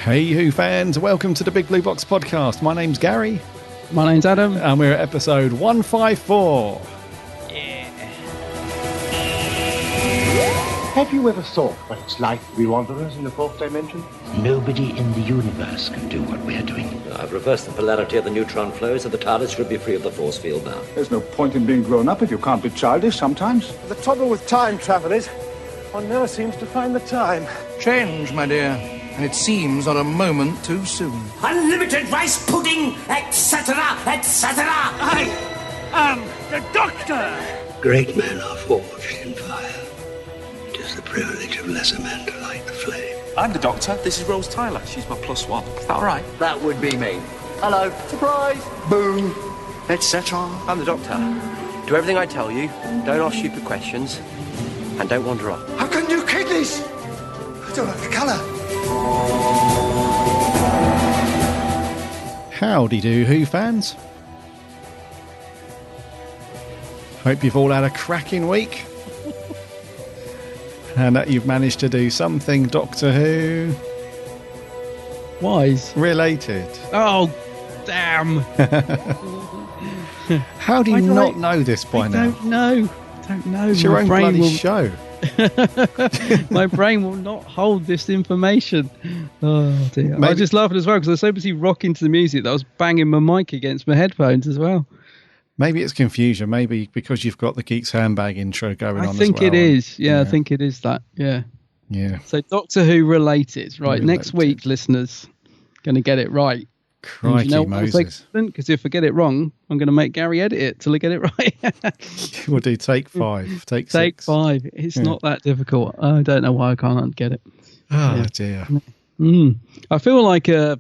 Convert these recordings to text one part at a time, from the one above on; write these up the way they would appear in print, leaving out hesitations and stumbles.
Hey Who fans, welcome to the Big Blue Box podcast. My name's Gary. My name's Adam. And we're at episode 154. Yeah. Have you ever thought what it's like to be wanderers in the fourth dimension? Nobody in the universe can do what we're doing. I've reversed the polarity of the neutron flow, so the TARDIS should be free of the force field now. There's no point in being grown up if you can't be childish sometimes. The trouble with time travel is one never seems to find the time. Change, my dear. And it seems not a moment too soon. Unlimited rice pudding, etc., etc. I am the Doctor! Great men are forged in fire. It is the privilege of lesser men to light the flame. I'm the Doctor. This is Rose Tyler. She's my +1. Is that all right? That would be me. Hello. Surprise! Boom. Etc. I'm the Doctor. Do everything I tell you. Don't ask stupid questions. And don't wander off. How can you kidneys? I don't like the colour. Howdy do Who fans. Hope you've all had a cracking week. And that you've managed to do something Doctor Who Wise. related. Oh, damn. How do you not know this by now? I don't know. It's your own bloody show. My brain will not hold this information. Oh dear. I was just laughing as well because I was so busy rocking to the music that I was banging my mic against my headphones as well. Maybe it's confusion. Maybe because you've got the Geeks Handbag intro going on as well. I think it is. Yeah, I think it is that. Yeah. Yeah. So Doctor Who related. Right. Next week, listeners, going to get it right. Crikey, you know Moses. Because if I get it wrong, I'm going to make Gary edit it till I get it right. We'll do take 5. Take 6. Take 5. It's not that difficult. I don't know why I can't get it. Oh, dear. I feel like a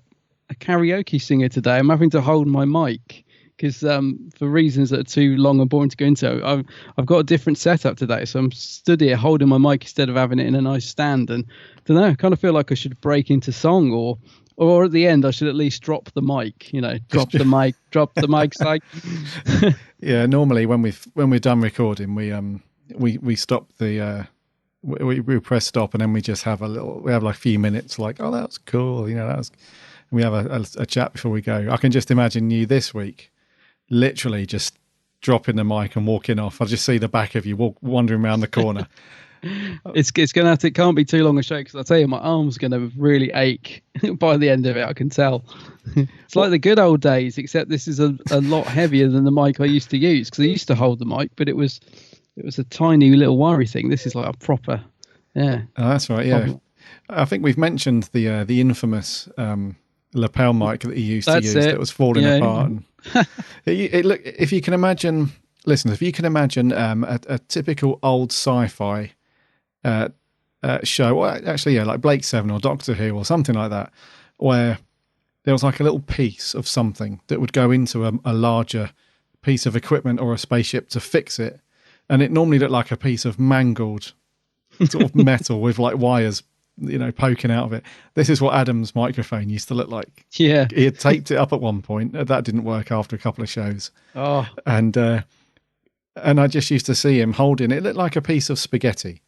karaoke singer today. I'm having to hold my mic because for reasons that are too long and boring to go into, I've got a different setup today. So I'm stood here holding my mic instead of having it in a nice stand. And I don't know, I kind of feel like I should break into song or at the end, I should at least drop the mic. Drop the mic. Like. Yeah, normally when we're done recording, we stop the we press stop and then we just have like a few minutes like, oh, that's cool, that was. And we have a chat before we go. I can just imagine you this week, literally just dropping the mic and walking off. I just see the back of you wandering around the corner. It's going to have to, it can't be too long a show because I tell you, my arm's going to really ache by the end of it. I can tell. It's like the good old days, except this is a lot heavier than the mic I used to use because I used to hold the mic, but it was a tiny little wiry thing. This is like a proper, yeah. Oh, that's right. Yeah, problem. I think we've mentioned the infamous lapel mic that you used to use that was falling apart. Yeah. Look, if you can imagine, listeners, if you can imagine a typical old sci-fi show, well, actually, like Blake Seven or Doctor Who or something like that, where there was like a little piece of something that would go into a larger piece of equipment or a spaceship to fix it, and it normally looked like a piece of mangled sort of metal with like wires, poking out of it. This is what Adam's microphone used to look like. Yeah, he had taped it up at one point. That didn't work after a couple of shows. Oh, and I just used to see him holding it. It looked like a piece of spaghetti.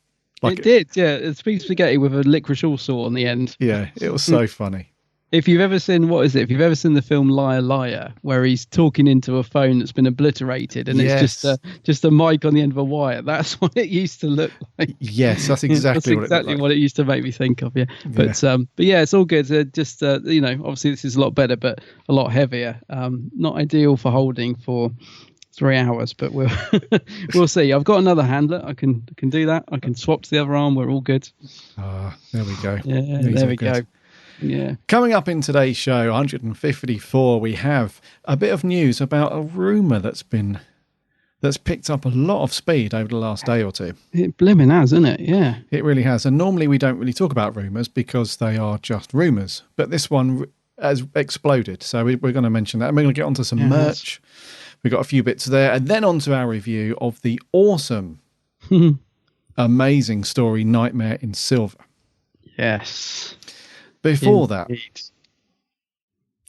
It did, yeah. It's a piece of spaghetti with a licorice saw on the end. Yeah, it was so funny. If you've ever seen, if you've ever seen the film Liar Liar, where he's talking into a phone that's been obliterated and it's just a mic on the end of a wire, that's what it used to look like. Yes, that's exactly what it used to make me think of. Yeah, but yeah, it's all good. Obviously this is a lot better, but a lot heavier. Not ideal for holding for 3 hours, but we'll see. I've got another handler. I can do that. I can swap to the other arm. We're all good. There we go. Yeah, there we go. Yeah. Coming up in today's show, 154, we have a bit of news about a rumour that's picked up a lot of speed over the last day or two. It blimmin' has, isn't it? Yeah. It really has. And normally we don't really talk about rumours because they are just rumours. But this one has exploded. So we're going to mention that. And we're going to get onto some merch. We've got a few bits there. And then onto our review of the awesome, amazing story, Nightmare in Silver. Yes. Before that,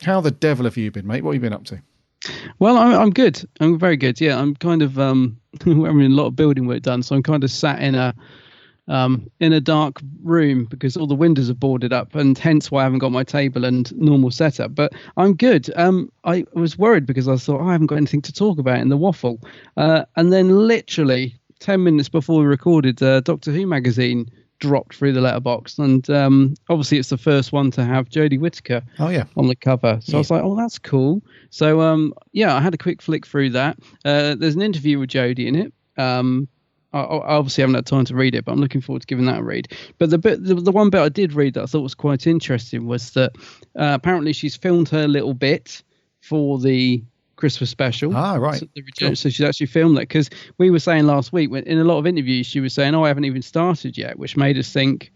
how the devil have you been, mate? What have you been up to? Well, I'm good. I'm very good. Yeah, I'm kind of we're having a lot of building work done, so I'm kind of sat in a in a dark room because all the windows are boarded up, and hence why I haven't got my table and normal setup. But I'm good. I was worried because I thought I haven't got anything to talk about in the waffle, and then literally 10 minutes before we recorded, Doctor Who magazine dropped through the letterbox, and obviously it's the first one to have Jodie Whittaker on the cover, so I was like, oh, that's cool. So I had a quick flick through that. There's an interview with Jodie in it. I obviously haven't had time to read it, but I'm looking forward to giving that a read. But the one bit I did read that I thought was quite interesting was that apparently she's filmed her little bit for the Christmas special. Right. So she's actually filmed that, because we were saying last week in a lot of interviews she was saying, I haven't even started yet, which made us think,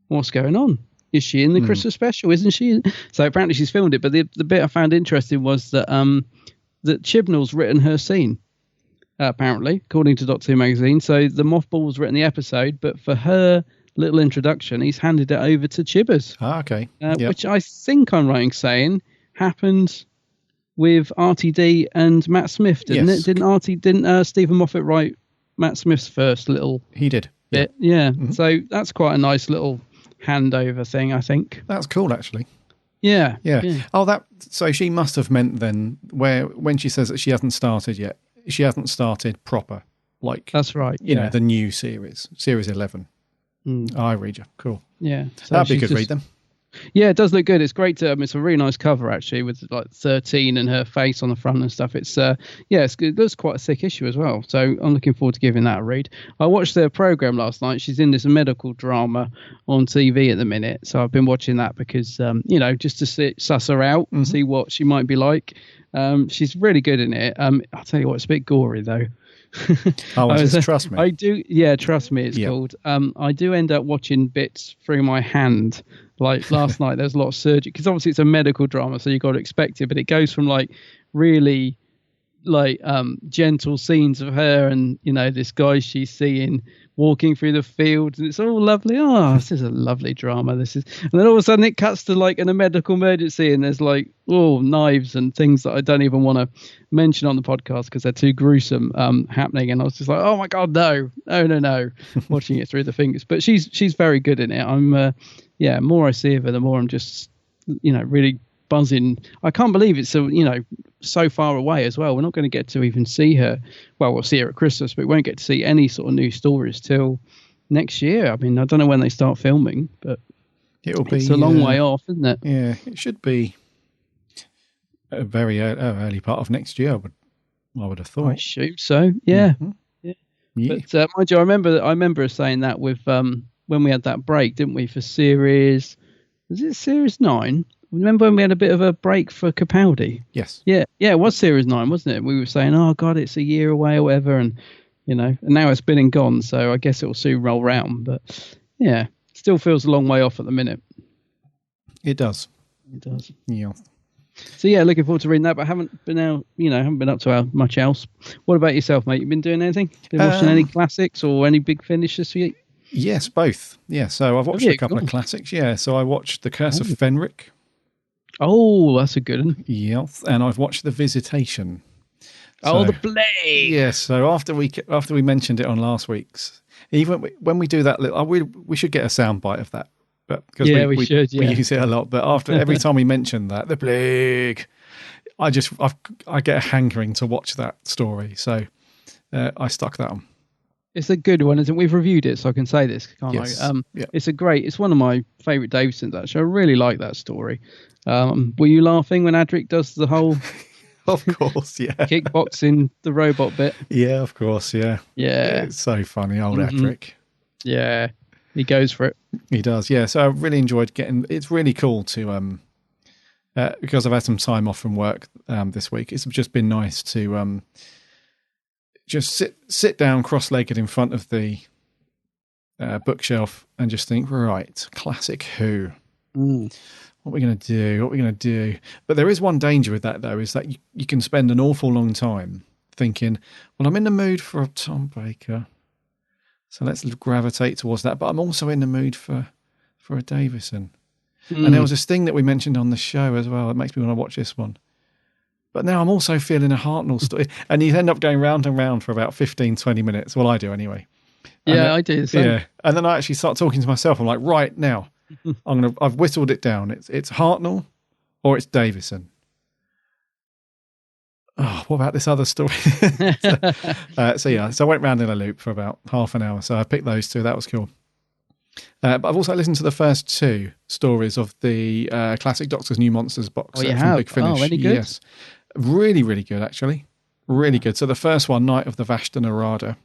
what's going on? Is she in the Christmas special? Isn't she? So apparently she's filmed it. But the bit I found interesting was that that Chibnall's written her scene, apparently, according to Doctor Who magazine. So the Mothball's written the episode, but for her little introduction, he's handed it over to Chibbers. Okay. Which I think I'm right in saying happened with RTD and Matt Smith, didn't it? Didn't Stephen Moffat write Matt Smith's first little He did. bit? Yeah. Mm-hmm. So that's quite a nice little handover thing, I think. That's cool, actually. Yeah. Oh, so she must have meant then when she says that she hasn't started yet, she hasn't started proper. Like, that's right. You know, the new series 11. I read you. Cool. Yeah. So that'd be a good read then. Yeah, it does look good. It's great. It's a really nice cover, actually, with like 13 and her face on the front and stuff. It's it looks quite a thick issue as well. So I'm looking forward to giving that a read. I watched their program last night. She's in this medical drama on TV at the minute, so I've been watching that because just to suss her out and see what she might be like. She's really good in it. I'll tell you what, it's a bit gory though. Trust me. I do. Yeah, trust me. It's called. I do end up watching bits through my hand. Like last night, there's a lot of surgery because obviously it's a medical drama, so you got to expect it. But it goes from like really gentle scenes of her and this guy she's seeing walking through the fields, and it's all lovely. Oh, this is a lovely drama. And then all of a sudden it cuts to like in a medical emergency, and there's like knives and things that I don't even want to mention on the podcast because they're too gruesome happening. And I was just like, oh my god, no, watching it through the fingers. But she's very good in it. I'm more I see of her, the more I'm just really buzzing. I can't believe it's so far away as well. We're not going to get to even see her. Well, we'll see her at Christmas, but we won't get to see any sort of new stories till next year. I mean, I don't know when they start filming, but it's a long way off, isn't it? Yeah, it should be a very early part of next year. I would have thought. I assume so. Yeah. Mm-hmm. Yeah. But mind you, I remember us saying that with when we had that break, didn't we, for series 9? Remember when we had a bit of a break for Capaldi? Yes. Yeah, it was series 9, wasn't it? We were saying, oh god, it's a year away or whatever, and and now it's been and gone, so I guess it'll soon roll round. But yeah, still feels a long way off at the minute. It does. Yeah. So yeah, looking forward to reading that, but haven't been up to much else. What about yourself, mate? You been doing anything? Been watching any classics or any big finishes for you? Yes, both. Yeah, so I've watched a couple of classics. Yeah, so I watched The Curse of Fenric. Oh, that's a good one. Yeah, and I've watched The Visitation. The Plague. Yes, so after we mentioned it on last week's, even when we do that, we should get a soundbite of that. But because we use it a lot. But after every time we mention that, The Plague, I get a hankering to watch that story. So I stuck that on. It's a good one, isn't it? We've reviewed it, so I can say this, can't yes. I? It's one of my favourite Davisons, actually. I really like that story. Were you laughing when Adric does the whole of course, yeah. kickboxing, the robot bit? Yeah, of course, yeah. Yeah. It's so funny, old Adric. Yeah, he goes for it. He does, yeah. So I really enjoyed it's really cool to, because I've had some time off from work this week, it's just been nice to just sit down cross-legged in front of the bookshelf and just think, right, classic Who. What are we going to do? But there is one danger with that, though, is that you can spend an awful long time thinking, well, I'm in the mood for a Tom Baker, so let's gravitate towards that. But I'm also in the mood for a Davison. And there was this thing that we mentioned on the show as well. It makes me want to watch this one. But now I'm also feeling a Hartnell story. And you end up going round and round for about 15, 20 minutes. Well, I do anyway. Yeah, I do. So. Yeah, and then I actually start talking to myself. I'm like, right now, I've whistled it down. It's Hartnell or it's Davison. Oh, what about this other story? So I went round in a loop for about half an hour. So I picked those two. That was cool. But I've also listened to the first two stories of the classic Doctor's New Monsters box set from Big Finish. Oh, any good? Yes, really, really good actually. Really good. So the first one, Night of the Vashta Narada,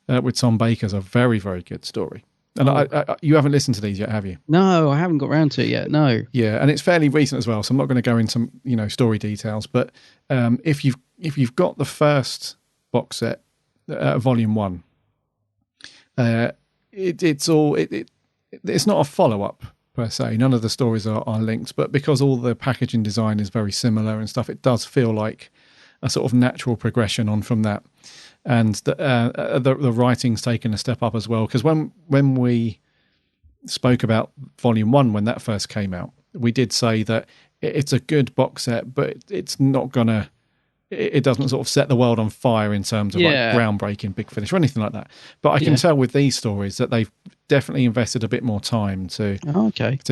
with Tom Baker's a very, very good story. And you haven't listened to these yet, have you? No, I haven't got round to it yet. No. Yeah, and it's fairly recent as well, so I'm not going to go into story details. But if you've got the first box set, Volume 1, it's not a follow up per se. None of the stories are linked, but because all the packaging design is very similar and stuff, it does feel like a sort of natural progression on from that. And the writing's taken a step up as well, because when we spoke about Volume 1 when that first came out, we did say that it's a good box set, but it's not gonna. It doesn't sort of set the world on fire in terms of like groundbreaking Big Finish or anything like that. But I can tell with these stories that they've definitely invested a bit more time to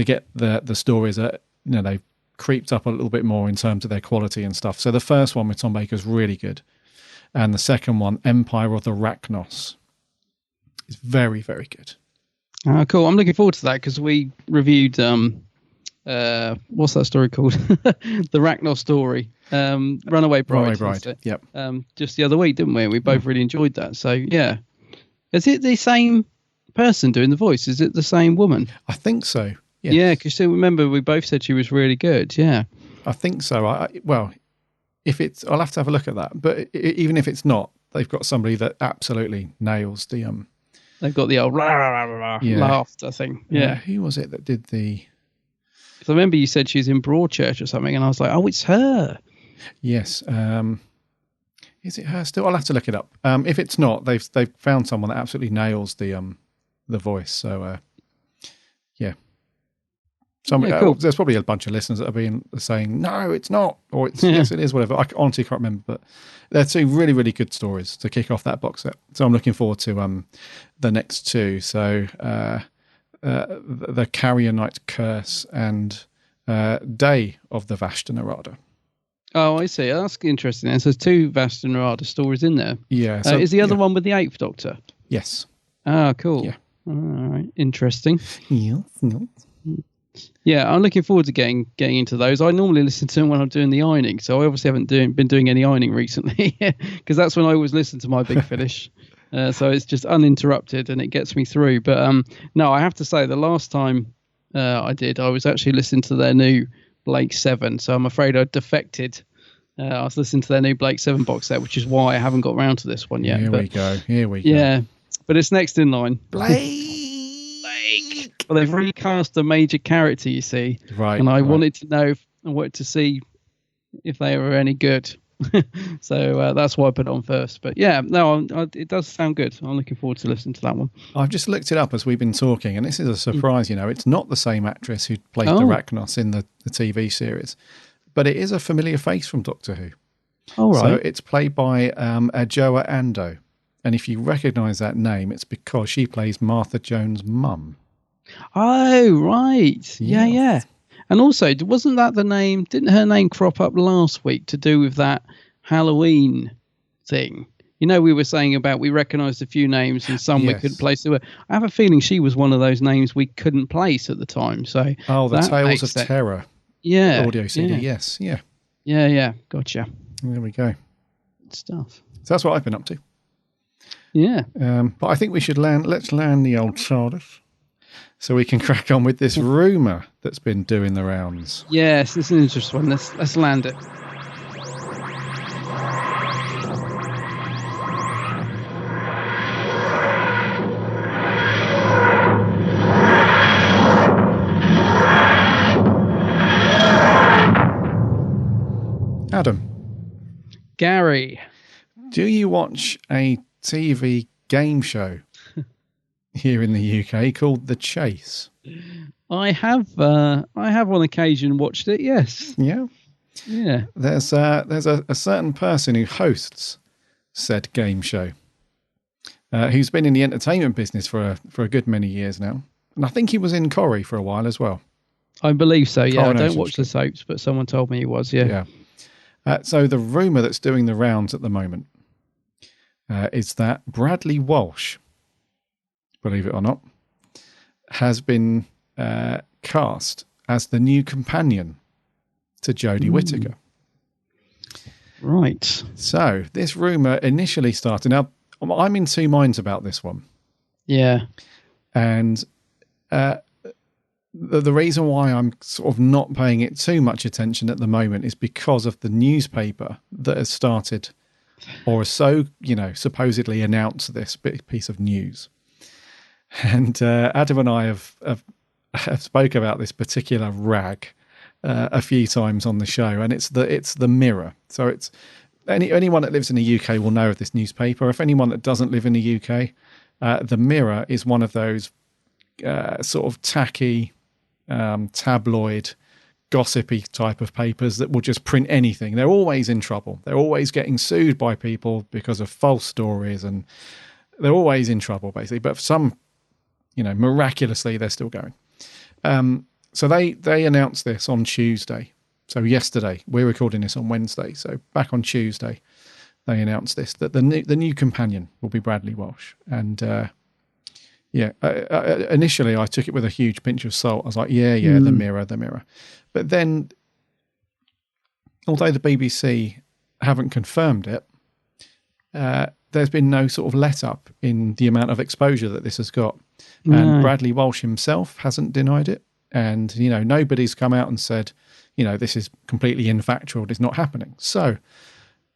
get the stories that they've creeped up a little bit more in terms of their quality and stuff. So the first one with Tom Baker is really good. And the second one, Empire of the Rachnos, is very, very good. Oh, cool. I'm looking forward to that because we reviewed, what's that story called? The Rachnos story. Runaway Bride. Runaway Bride, yep. Just the other week, didn't we? We both really enjoyed that. So, yeah. Is it the same person doing the voice? Is it the same woman? I think so, yes. Yeah, because remember, we both said she was really good, yeah. I think so. Well... I'll have to have a look at that. But even if it's not, they've got somebody that absolutely nails the. They've got the old laughter thing. Yeah. Who was it that did the? So I remember you said she's in Broadchurch or something, and I was like, oh, it's her. Yes. Is it her still? I'll have to look it up. If it's not, they've found someone that absolutely nails the voice. So yeah. Cool. There's probably a bunch of listeners that have been saying, no, it's not, or it's yes, it is, whatever. I honestly can't remember, but they're two really, really good stories to kick off that box set. So I'm looking forward to the next two. So the Carrier Knight Curse and Day of the Vashta Narada. Oh, I see. That's interesting. And so there's two Vashta Narada stories in there. Yeah. So, is the other one with the Eighth Doctor? Yes. Ah, cool. Yeah. All right. Interesting. Yes. Yeah, I'm looking forward to getting into those. I normally listen to them when I'm doing the ironing, so I obviously haven't been doing any ironing recently because that's when I always listen to my Big Finish. So it's just uninterrupted and it gets me through. But no, I have to say the last time I did, I was actually listening to their new Blake 7. So I'm afraid I defected. I was listening to their new Blake 7 box set, which is why I haven't got around to this one yet. Here we go. Yeah, but it's next in line. Blake. Well, they've recast a major character, you see. Right. And I wanted to know, I wanted to see if they were any good. So that's why I put it on first. But yeah, no, it does sound good. I'm looking forward to listening to that one. I've just looked it up as we've been talking, and this is a surprise, It's not the same actress who played the Rachnos in the TV series, but it is a familiar face from Doctor Who. Oh, right. So it's played by Adjoa Ando. And if you recognise that name, it's because she plays Martha Jones' mum. Oh, right. Yeah. And also, wasn't that the name? Didn't her name crop up last week to do with that Halloween thing? We were saying about we recognised a few names and some we couldn't place. I have a feeling she was one of those names we couldn't place at the time. So the Tales of Terror. Yeah. Audio CD. Yeah. Yes. Yeah. Yeah. Gotcha. There we go. Good stuff. So that's what I've been up to. Yeah. But I think we should let's land the old TARDIS so we can crack on with this rumour that's been doing the rounds. Yes, this is an interesting one. Let's land it. Adam. Gary. Do you watch a TV game show here in the UK called The Chase? I have on occasion watched it. Yes. Yeah. Yeah. There's a certain person who hosts said game show, who's been in the entertainment business for a good many years now. And I think he was in Corrie for a while as well. I believe so, yeah. I don't Coronation watch the soaps, but someone told me he was, yeah. So the rumour that's doing the rounds at the moment is that Bradley Walsh, believe it or not, has been cast as the new companion to Jodie Whittaker. Right. So this rumour initially started. Now, I'm in two minds about this one. Yeah. And the reason why I'm sort of not paying it too much attention at the moment is because of the newspaper that has started or has supposedly announced this piece of news. And Adam and I have spoke about this particular rag a few times on the show, and it's the Mirror. So it's anyone that lives in the UK will know of this newspaper. If anyone that doesn't live in the UK, the Mirror is one of those sort of tacky, tabloid, gossipy type of papers that will just print anything. They're always in trouble. They're always getting sued by people because of false stories, and they're always in trouble, basically. But for some, miraculously, they're still going. So they announced this on Tuesday. So yesterday, we're recording this on Wednesday. So back on Tuesday, they announced this, that the new companion will be Bradley Walsh. And initially I took it with a huge pinch of salt. I was like, the Mirror. But then, although the BBC haven't confirmed it, there's been no sort of let up in the amount of exposure that this has got. And Bradley Walsh himself hasn't denied it. And, nobody's come out and said, this is completely infactual. It's not happening. So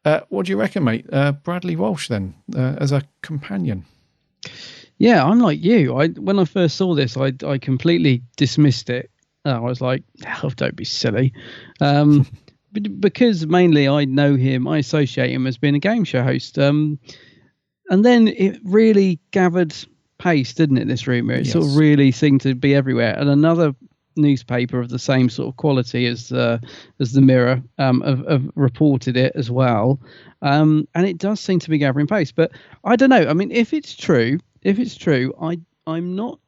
what do you reckon, mate? Bradley Walsh then as a companion? Yeah, I'm like you. When I first saw this, I completely dismissed it. I was like, oh, don't be silly. Because mainly I know him, I associate him as being a game show host. And then it really gathered pace, didn't it, this rumour? It sort of really seemed to be everywhere. And another newspaper of the same sort of quality as the Mirror have reported it as well. And it does seem to be gathering pace. But I don't know. I mean, if it's true, I'm not...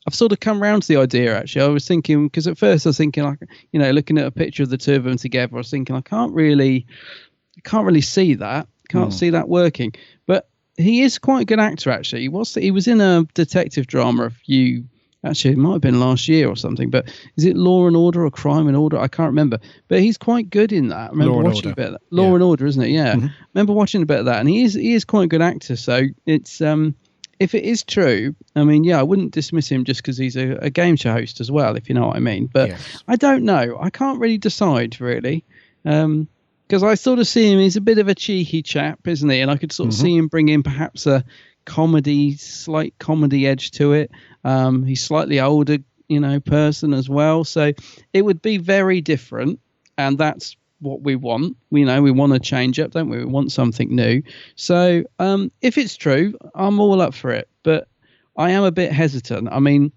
I've sort of come round to the idea, actually. I was thinking, because at first I was thinking, like, looking at a picture of the two of them together, I was thinking, I can't really see that. Can't see that working. But he is quite a good actor, actually. He was in a detective drama actually, it might have been last year or something, but is it Law and Order or Crime and Order? I can't remember. But he's quite good in that. I remember watching a bit of that. Law and Order, isn't it? Yeah. Mm-hmm. Remember watching a bit of that. And he is quite a good actor. So it's if it is true, I mean, I wouldn't dismiss him just because he's a game show host as well, if you know what I mean. But I don't know. I can't really decide, really. Because I sort of see him, he's a bit of a cheeky chap, isn't he? And I could sort of see him bring in perhaps a slight comedy edge to it. He's slightly older, person as well. So it would be very different. And that's what we want. We want to change up, don't we? We want something new. So if it's true, I'm all up for it. But I am a bit hesitant. I mean,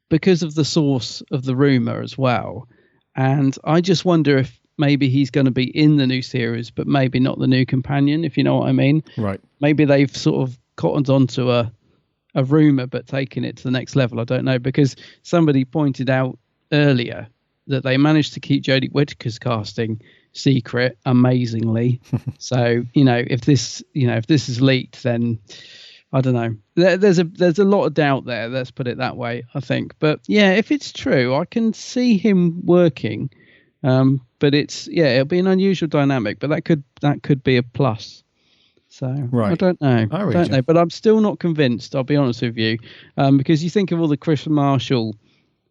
because of the source of the rumour as well. And I just wonder if maybe he's going to be in the new series, but maybe not the new companion, if you know what I mean. Right. Maybe they've sort of cottoned onto a rumour, but taken it to the next level. I don't know, because somebody pointed out earlier that they managed to keep Jodie Whittaker's casting secret amazingly. So, if this is leaked, then I don't know. There's a lot of doubt there. Let's put it that way, I think. But yeah, if it's true, I can see him working. But it'll be an unusual dynamic, but that could be a plus. So right. I don't know. I don't know, but I'm still not convinced. I'll be honest with you, because you think of all the Chris Marshall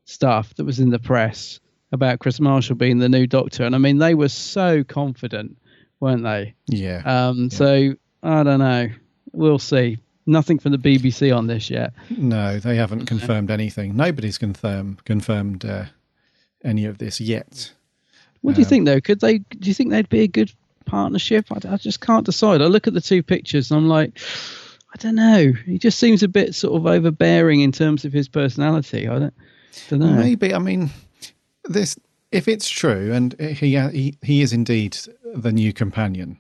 stuff that was in the press about Chris Marshall being the new Doctor, and I mean they were so confident, weren't they? Yeah. So I don't know. We'll see. Nothing from the BBC on this yet. No, they haven't confirmed anything. Nobody's confirmed any of this yet. What do you think, though? Do you think they'd be a good partnership? I just can't decide. I look at the two pictures and I'm like, I don't know. He just seems a bit sort of overbearing in terms of his personality. I don't know. Maybe. I mean, if it's true and he is indeed the new companion,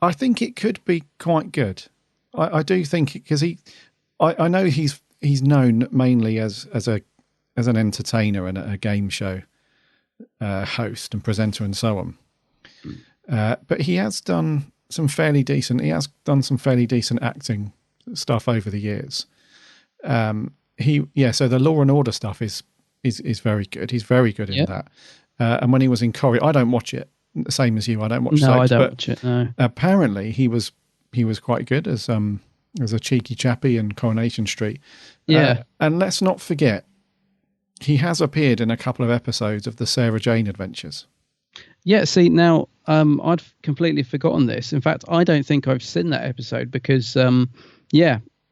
I think it could be quite good. I do think because I know he's known mainly as an entertainer and a game show host and presenter and so on. But he has done some fairly decent. He has done some fairly decent acting stuff over the years. So the Law and Order stuff is very good. He's very good in that. And when he was in Corrie, I don't watch it. The same as you, I don't watch. No, I don't watch it. No. Apparently, he was quite good as a cheeky chappie in Coronation Street. Yeah, and let's not forget, he has appeared in a couple of episodes of the Sarah Jane Adventures. Yeah, see, now I'd completely forgotten this. In fact, I don't think I've seen that episode because,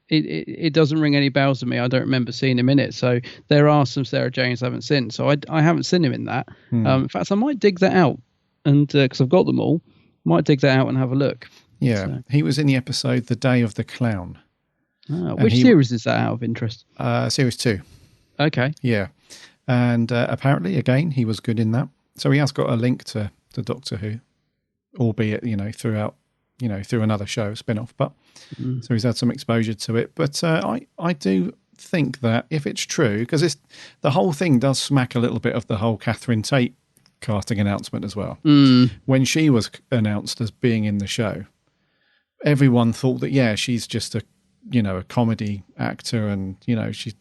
it doesn't ring any bells to me. I don't remember seeing him in it. So there are some Sarah Janes I haven't seen. So I haven't seen him in that. In fact, I might dig that out, and because I've got them all, might dig that out and have a look. Yeah, so. He was in the episode The Day of the Clown. Which series is that out of interest? Series 2. Okay. Yeah. And apparently, again, he was good in that. So he has got a link to Doctor Who, albeit, through another show, spin-off. But so he's had some exposure to it. But I do think that if it's true, because the whole thing does smack a little bit of the whole Catherine Tate casting announcement as well. When she was announced as being in the show, everyone thought that, she's just a comedy actor and, she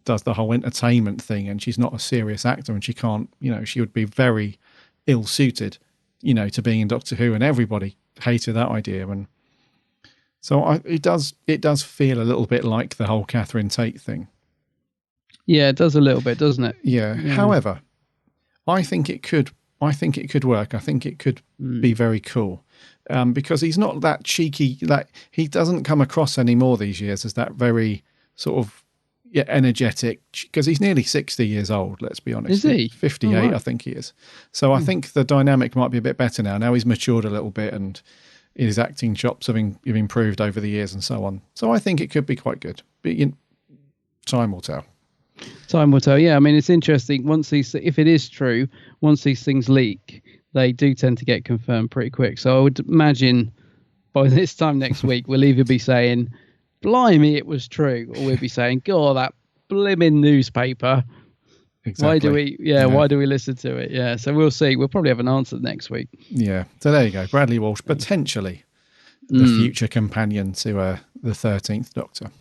does the whole entertainment thing and she's not a serious actor and she can't, she would be very ill-suited, to being in Doctor Who, and everybody hated that idea. And so it does feel a little bit like the whole Catherine Tate thing. Yeah, it does a little bit, doesn't it? Yeah. However, I think it could work. I think it could be very cool. Because he's not that cheeky, like he doesn't come across anymore these years as that very sort of energetic, because he's nearly 60 years old, let's be honest. Is he? 58, right. I think he is. So I think the dynamic might be a bit better now. Now he's matured a little bit and his acting chops have improved over the years and so on. So I think it could be quite good. But time will tell. Time will tell. Yeah, I mean, it's interesting. If it is true, once these things leak, they do tend to get confirmed pretty quick. So I would imagine by this time next week, we'll either be saying, blimey, it was true, or we'll be saying, God, that blimmin' newspaper. Exactly. Why do we listen to it? Yeah, so we'll see. We'll probably have an answer next week. Yeah, so there you go. Bradley Walsh, potentially the future companion to the 13th Doctor.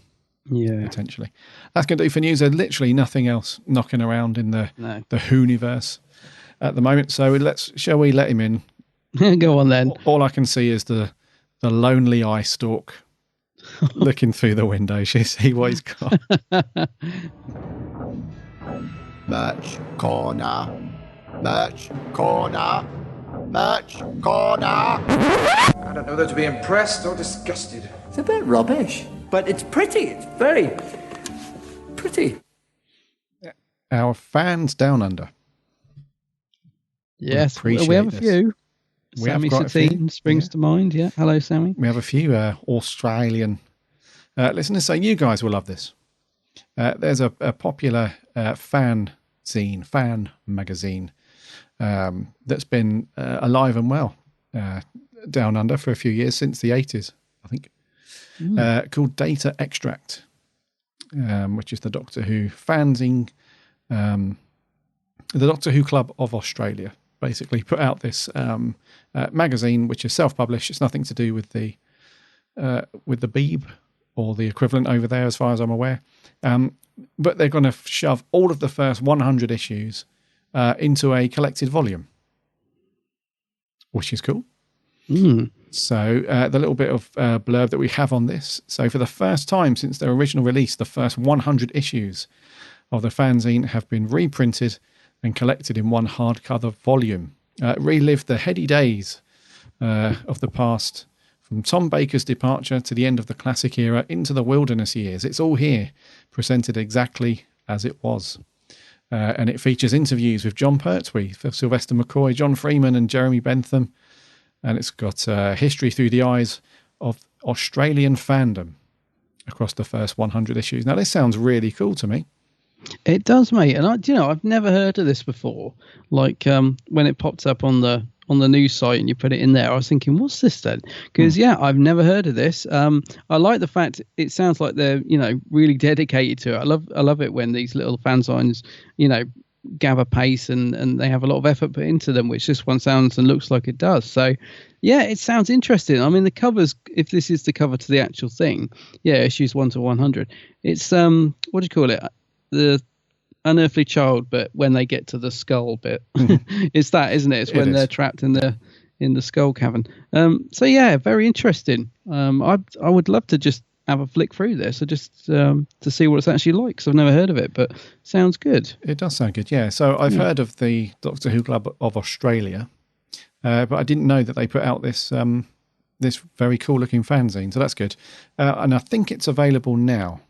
Yeah, potentially. That's going to do for news. There's literally nothing else knocking around in the Who-universe at the moment. So shall we let him in? Go on then. All I can see is the lonely eye stalk looking through the window. She see what he's got. Merch corner. Merch corner. Merch corner. I don't know whether to be impressed or disgusted. It's a bit rubbish, but it's pretty. It's very pretty. Our fans down under. Yes, we have a few. Sammy Satine springs to mind. Yeah, hello, Sammy. We have a few Australian listeners, so you guys will love this. There's a popular fan magazine that's been alive and well down under for a few years, since the 80s, I think, called Data Extract, which is the Doctor Who fanzine, the Doctor Who Club of Australia. Basically put out this magazine, which is self-published. It's nothing to do with the Beeb or the equivalent over there, as far as I'm aware. But they're going to shove all of the first 100 issues into a collected volume, which is cool. So the little bit of blurb that we have on this. So for the first time since their original release, the first 100 issues of the fanzine have been reprinted and collected in one hardcover volume. Relived the heady days of the past, from Tom Baker's departure to the end of the classic era into the wilderness years. It's all here, presented exactly as it was. And it features interviews with John Pertwee, Sylvester McCoy, John Freeman and Jeremy Bentham. And it's got history through the eyes of Australian fandom across the first 100 issues. Now, this sounds really cool to me. It does, mate. And I've never heard of this before. Like when it popped up on the on the news site and you put it in there, I was thinking, what's this then? Because I've never heard of this. I like the fact it sounds like they're really dedicated to it. I love it when these little fanzines gather pace and they have a lot of effort put into them, which this one sounds and looks like it does. So it sounds interesting. I mean, the covers, if this is the cover to the actual thing, issues 1 to 100, it's what do you call it, the Unearthly Child, but when they get to the skull bit. It's that, isn't it? It's when they're trapped in the skull cavern. Very interesting. I would love to just have a flick through this, or just to see what it's actually like, because I've never heard of it, but sounds good. It does sound good, yeah. So I've heard of the Doctor Who Club of Australia, but I didn't know that they put out this this very cool looking fanzine, so that's good. And I think it's available now.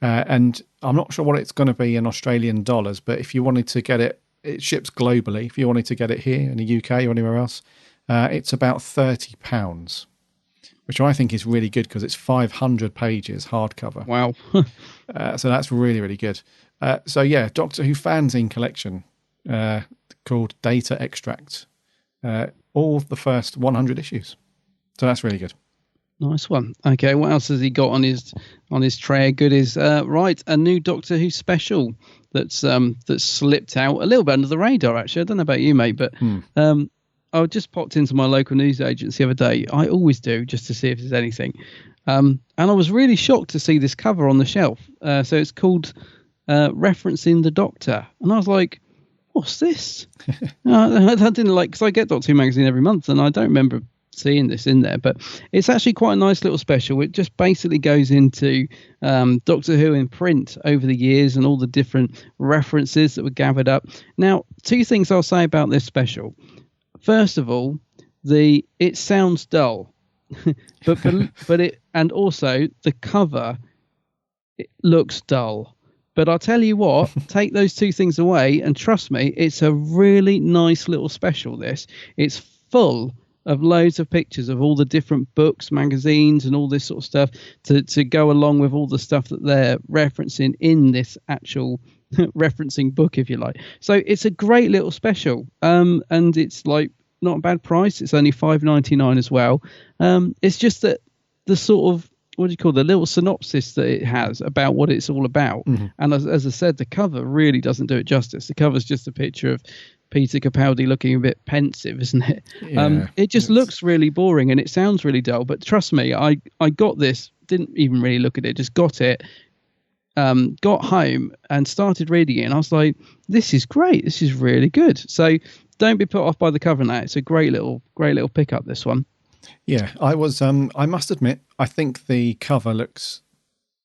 And I'm not sure what it's going to be in Australian dollars, but if you wanted to get it, it ships globally. If you wanted to get it here in the UK or anywhere else, it's about £30, which I think is really good because it's 500 pages hardcover. Wow. So that's really, really good. Doctor Who fanzine collection called Data Extract. All the first 100 issues. So that's really good. Nice one. Okay, what else has he got on his tray of goodies? Right, a new Doctor Who special that's slipped out a little bit under the radar. Actually, I don't know about you, mate, but I just popped into my local news agency the other day. I always do, just to see if there's anything. And I was really shocked to see this cover on the shelf. So it's called Referencing the Doctor, and I was like, "What's this?" I didn't because I get Doctor Who magazine every month, and I don't remember seeing this in there, but it's actually quite a nice little special. It just basically goes into Doctor Who in print over the years and all the different references that were gathered up. Now, two things I'll say about this special. First of all, it sounds dull, but it, and also the cover, it looks dull. But I'll tell you what, take those two things away, and trust me, it's a really nice little special. It's full of loads of pictures of all the different books, magazines, and all this sort of stuff to go along with all the stuff that they're referencing in this actual referencing book, if you like. So it's a great little special, and it's like not a bad price. It's only $5.99 as well. It's just that the sort of, what do you call the little synopsis that it has about what it's all about. And as I said, the cover really doesn't do it justice. The cover's just a picture of Peter Capaldi looking a bit pensive, isn't it? It just looks really boring and it sounds really dull. But trust me, I got this, didn't even really look at it, just got it, got home and started reading it. And I was like, this is great. This is really good. So don't be put off by the cover now. It's a great little pickup, this one. Yeah, I was. I must admit, I think the cover looks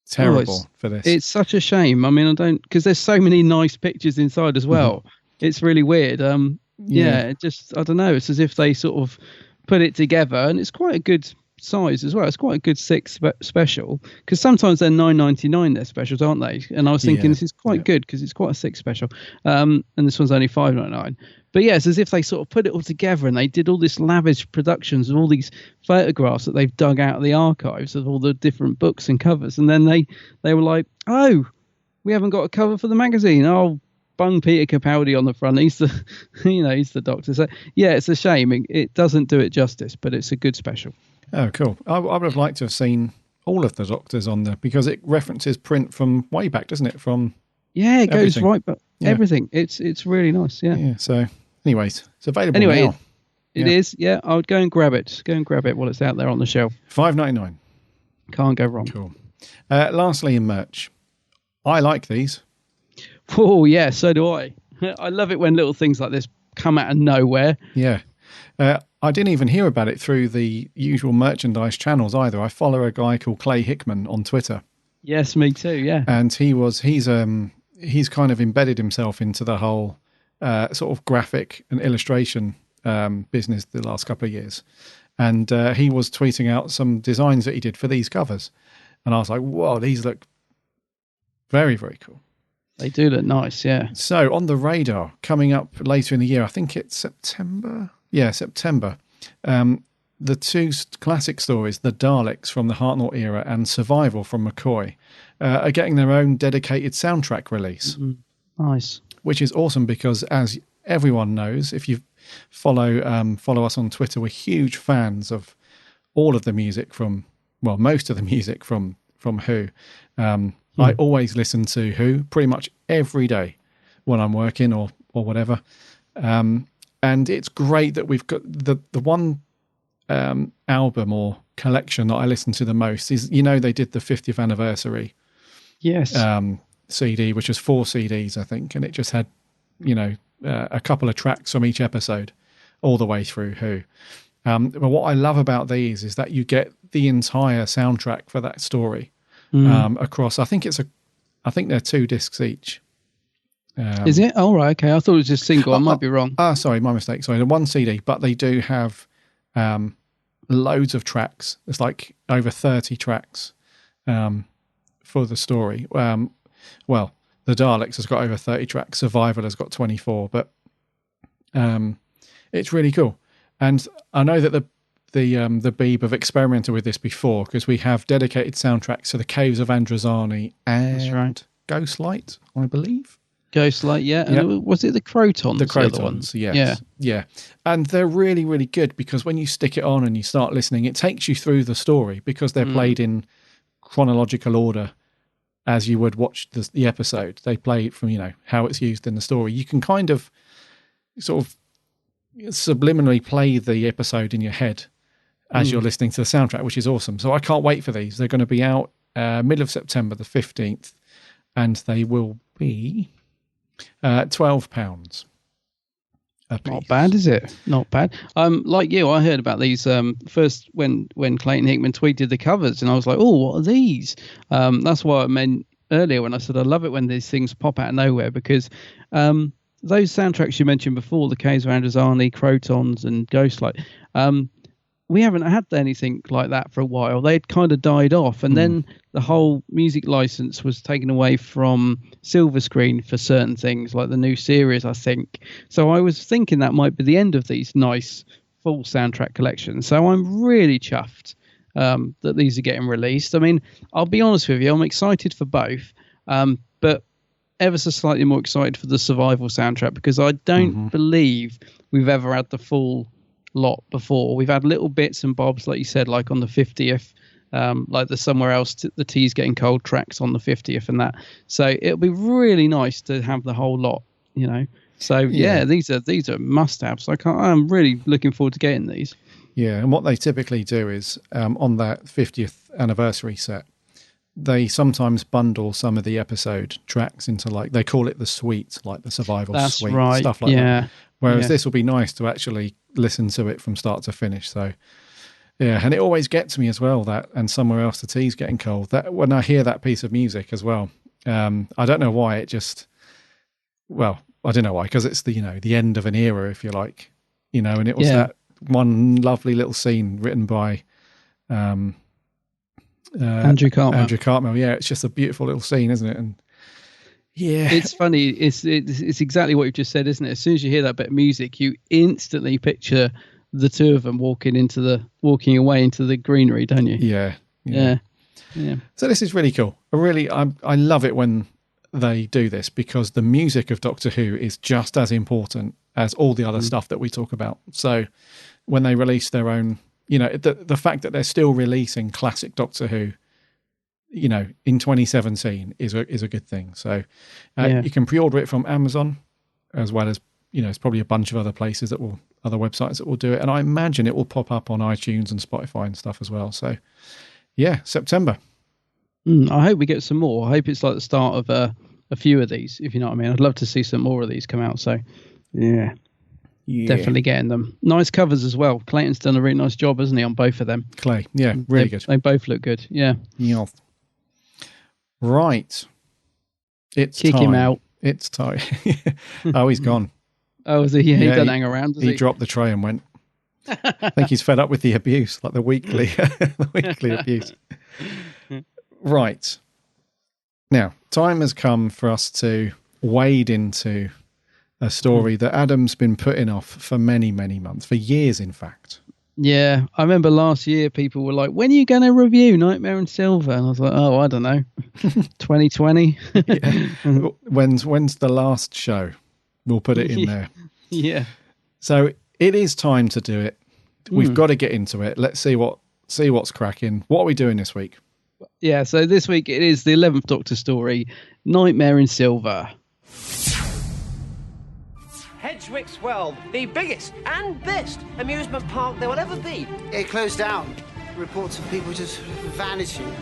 terrible for this. It's such a shame. I mean, because there's so many nice pictures inside as well. It's really weird. It just, I don't know. It's as if they sort of put it together, and it's quite a good size as well. It's quite a good 6 special, because sometimes they're $9.99 their specials, aren't they? And I was thinking this is quite good because it's quite a 6 special, and this one's only $5.99. But yeah, it's as if they sort of put it all together and they did all this lavish productions of all these photographs that they've dug out of the archives of all the different books and covers, and then they were like, oh, we haven't got a cover for the magazine. Oh, bung Peter Capaldi on the front. He's the, he's the Doctor. So yeah, it's a shame. It doesn't do it justice, but it's a good special. Oh, cool. I would have liked to have seen all of the Doctors on there, because it references print from way back, doesn't it? From it goes right, but everything. It's really nice. Yeah. So, anyways, it's available now. It is. Yeah, I would go and grab it. Go and grab it while it's out there on the shelf. $5.99. Can't go wrong. Cool. Lastly, in merch, I like these. Oh yeah, so do I. I love it when little things like this come out of nowhere. Yeah. I didn't even hear about it through the usual merchandise channels either. I follow a guy called Clay Hickman on Twitter. Yes, me too. Yeah. And he's kind of embedded himself into the whole sort of graphic and illustration business the last couple of years. And he was tweeting out some designs that he did for these covers. And I was like, whoa, these look very, very cool. They do look nice, yeah. So on the radar, coming up later in the year, I think it's September. Yeah, September. The two classic stories, The Daleks from the Hartnell era and Survival from McCoy, are getting their own dedicated soundtrack release. Nice. Which is awesome because, as everyone knows, if you follow us on Twitter, we're huge fans of all of the music most of the music from Who. I always listen to Who pretty much every day when I'm working or whatever. And it's great that we've got the one album or collection that I listen to the most is, they did the 50th anniversary CD, which was 4 CDs, I think, and it just had, a couple of tracks from each episode all the way through Who. But what I love about these is that you get the entire soundtrack for that story across. I think they're 2 discs each. Is it? Oh, right. Okay. I thought it was just single. I might be wrong. Sorry, my mistake. Sorry, the 1 CD, but they do have loads of tracks. It's like over 30 tracks for the story. Well, the Daleks has got over 30 tracks. Survival has got 24, but it's really cool. And I know that the Beeb have experimented with this before, because we have dedicated soundtracks to the Caves of Androzani and That's right. Ghostlight, I believe. Ghostlight, yeah. And was it the Crotons? The Crotons, yes. Yeah. And they're really, really good, because when you stick it on and you start listening, it takes you through the story, because they're played in chronological order as you would watch the episode. They play it from, how it's used in the story. You can kind of sort of subliminally play the episode in your head as you're listening to the soundtrack, which is awesome. So I can't wait for these. They're going to be out middle of September, the 15th, and they will be £12 a piece. Not bad, is it? Not bad. Like you, I heard about these first when Clayton Hickman tweeted the covers, and I was like, oh, what are these? That's what I meant earlier when I said I love it when these things pop out of nowhere, because those soundtracks you mentioned before, the Caves of Androzani, Crotons and Ghostlight, we haven't had anything like that for a while. They'd kind of died off, and then the whole music license was taken away from Silver Screen for certain things, like the new series, I think. So I was thinking that might be the end of these nice full soundtrack collections. So I'm really chuffed that these are getting released. I mean, I'll be honest with you, I'm excited for both, but ever so slightly more excited for the Survival soundtrack, because I don't believe we've ever had the full lot before. We've had little bits and bobs, like you said, like on the 50th, like the Somewhere Else, the Tea's Getting Cold tracks on the 50th and that. So it'll be really nice to have the whole lot, So yeah, these are must-haves. I'm really looking forward to getting these. Yeah, and what they typically do is on that 50th anniversary set, they sometimes bundle some of the episode tracks into, like, they call it the suite, like the Survival suite, right. stuff like that. Whereas this will be nice to actually listen to it from start to finish. So yeah, and it always gets me as well, that and Somewhere Else the Tea's Getting Cold, that when I hear that piece of music as well, I don't know why, I don't know why, because it's the the end of an era, if you like, and it was that one lovely little scene written by Andrew Cartmel. Yeah, it's just a beautiful little scene, isn't it? And yeah, it's funny. It's exactly what you just said, isn't it? As soon as you hear that bit of music, you instantly picture the two of them walking away into the greenery, don't you? Yeah. So this is really cool. I love it when they do this, because the music of Doctor Who is just as important as all the other stuff that we talk about. So when they release their own, the fact that they're still releasing classic Doctor Who, in 2017 is a good thing. So you can pre-order it from Amazon, as well as, it's probably a bunch of other places other websites that will do it. And I imagine it will pop up on iTunes and Spotify and stuff as well. So yeah, September. I hope we get some more. I hope it's like the start of a few of these, if you know what I mean. I'd love to see some more of these come out. So yeah. Definitely getting them. Nice covers as well. Clayton's done a really nice job, hasn't he, on both of them? Clay, yeah, really good. They both look good. Yeah. Right. It's Kick time. Him out. It's time. Oh, he's gone. Oh, is he? Yeah, he doesn't hang around, does he? He dropped the tray and went. I think he's fed up with the abuse, like the weekly abuse. Right. Now, time has come for us to wade into a story that Adam's been putting off for many, many months, for years, in fact. Yeah, I remember last year people were like, when are you going to review Nightmare in Silver? And I was like, oh, I don't know. 2020? When's the last show? We'll put it in there. Yeah. So it is time to do it. We've got to get into it. Let's see what's cracking. What are we doing this week? Yeah, so this week it is the 11th Doctor story, Nightmare in Silver. Hedgewick's World, the biggest and best amusement park there will ever be. It closed down. Reports of people just vanishing.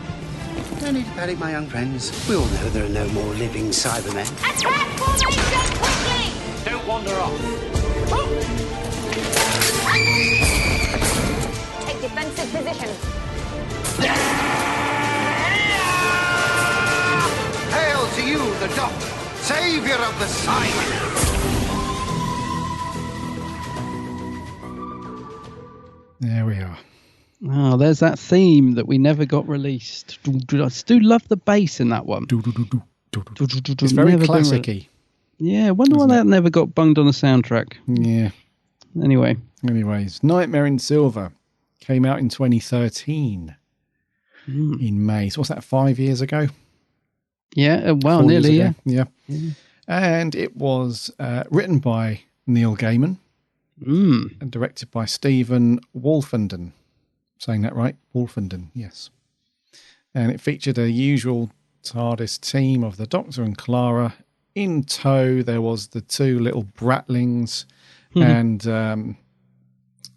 No need to panic, my young friends. We all know there are no more living Cybermen. Attack formation quickly! Don't wander off. Take defensive position. Hail to you, the Doctor, savior of the Cybermen. There we are. Oh, there's that theme that we never got released. I still love the bass in that one. It's very classic-y. Yeah, I wonder why that never got bunged on the soundtrack. Yeah. Anyways, Nightmare in Silver came out in 2013 in May. So what's that, 5 years ago? Yeah, well, nearly, yeah. Yeah. And it was written by Neil Gaiman and directed by Stephen Wolfenden. Saying that right? Wolfenden, yes. And it featured a usual TARDIS team of the Doctor and Clara. In tow, there was the two little bratlings and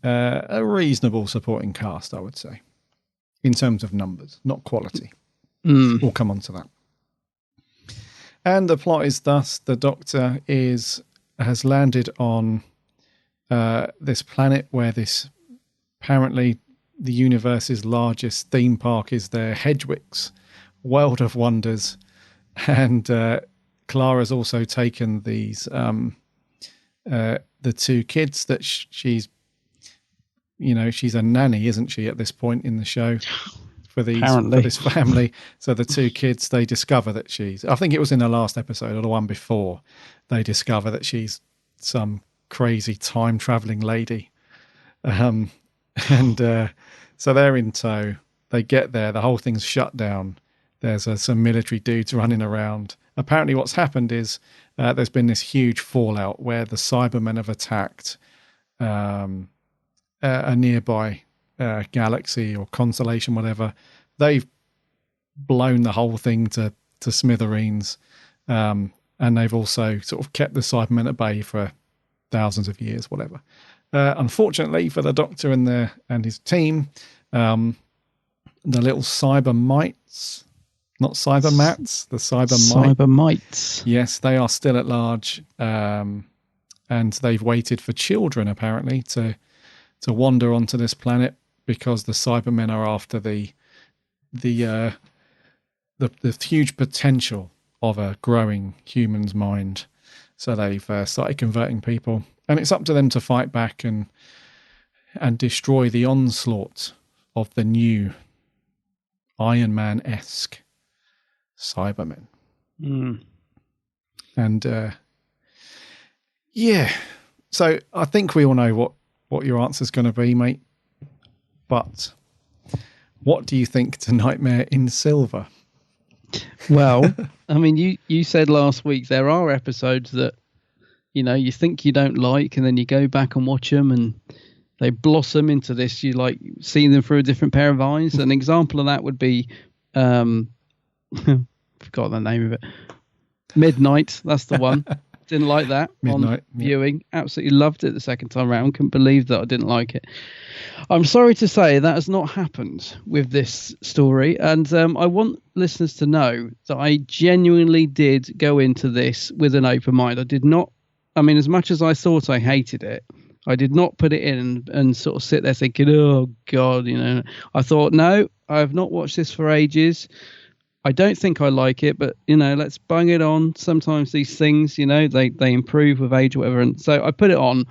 a reasonable supporting cast, I would say, in terms of numbers, not quality. We'll come on to that. And the plot is thus: the Doctor has landed on this planet where this apparently the universe's largest theme park is their Hedgewick's World of Wonders, and Clara's also taken these the two kids that she's a nanny, isn't she, at this point in the show for this family. So the two kids, they discover that I think it was in the last episode or the one before, they discover that she's some crazy time traveling lady. So they're in tow. They get there. The whole thing's shut down. There's some military dudes running around. Apparently what's happened is there's been this huge fallout where the Cybermen have attacked a nearby galaxy or constellation, whatever. They've blown the whole thing to smithereens. And they've also sort of kept the Cybermen at bay for thousands of years, whatever. Unfortunately for the Doctor and his team, the little cybermites, not cybermats, the cybermites. Yes, they are still at large, and they've waited for children apparently to wander onto this planet because the Cybermen are after the huge potential of a growing human's mind. So they've started converting people. And it's up to them to fight back and destroy the onslaught of the new Iron Man-esque Cybermen. And so I think we all know what your answer's going to be, mate. But what do you think to Nightmare in Silver? Well, I mean, you said last week there are episodes that you think you don't like, and then you go back and watch them and they blossom into this. You like seeing them through a different pair of eyes. An example of that would be, forgot the name of it. Midnight. That's the one. Didn't like that. Midnight, on viewing. Absolutely loved it the second time around. Couldn't believe that I didn't like it. I'm sorry to say that has not happened with this story. And I want listeners to know that I genuinely did go into this with an open mind. I did not, as much as I thought I hated it, I did not put it in and sort of sit there thinking, oh, God, I thought, no, I have not watched this for ages. I don't think I like it, but, let's bung it on. Sometimes these things, they improve with age or whatever. And so I put it on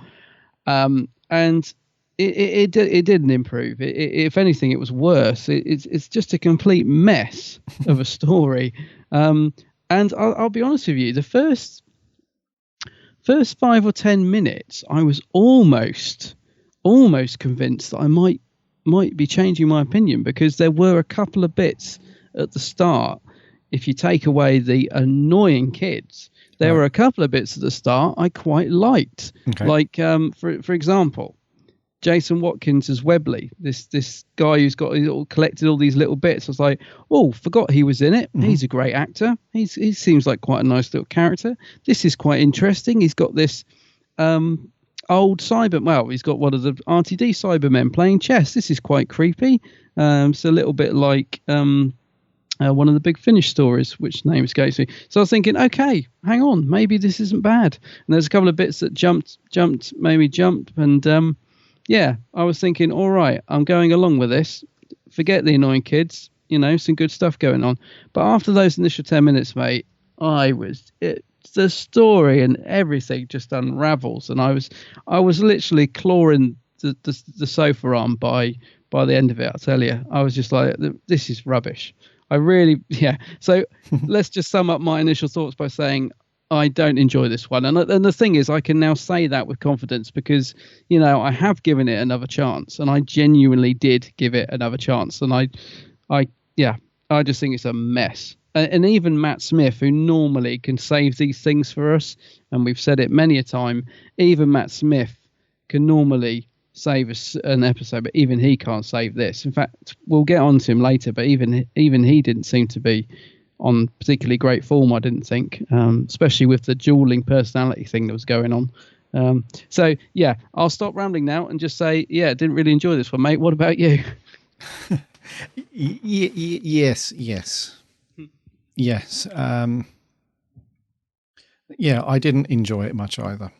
and it didn't improve. If anything, it was worse. It's just a complete mess of a story. And I'll be honest with you, the first 5 or 10 minutes, I was almost convinced that I might be changing my opinion, because there were a couple of bits at the start. If you take away the annoying kids, there were a couple of bits at the start I quite liked. Okay. Like, for example, Jason Watkins as Webley, this guy who's got collected all these little bits. I was like, oh, forgot he was in it. Mm-hmm. He's a great actor. He seems like quite a nice little character. This is quite interesting. He's got this old cyber. Well, he's got one of the RTD Cybermen playing chess. This is quite creepy. It's a little bit like one of the Big Finish stories, which name escapes me. So I was thinking, okay, hang on, maybe this isn't bad. And there's a couple of bits that made me jump, and yeah, I was thinking, all right, I'm going along with this. Forget the annoying kids, some good stuff going on. But after those initial 10 minutes, mate, the story and everything just unravels, and I was literally clawing the sofa arm by the end of it. I'll tell you, I was just like, this is rubbish. I really, yeah. So let's just sum up my initial thoughts by saying I don't enjoy this one. And the thing is, I can now say that with confidence because, I have given it another chance, and I genuinely did give it another chance. And I just think it's a mess. And even Matt Smith, who normally can save these things for us, and we've said it many a time, even Matt Smith can normally save us an episode, but even he can't save this. In fact, we'll get on to him later, but even he didn't seem to be on particularly great form, I didn't think, especially with the dueling personality thing that was going on. So yeah, I'll stop rambling now and just say, yeah, didn't really enjoy this one, mate. What about you? Yes. Yeah, I didn't enjoy it much either.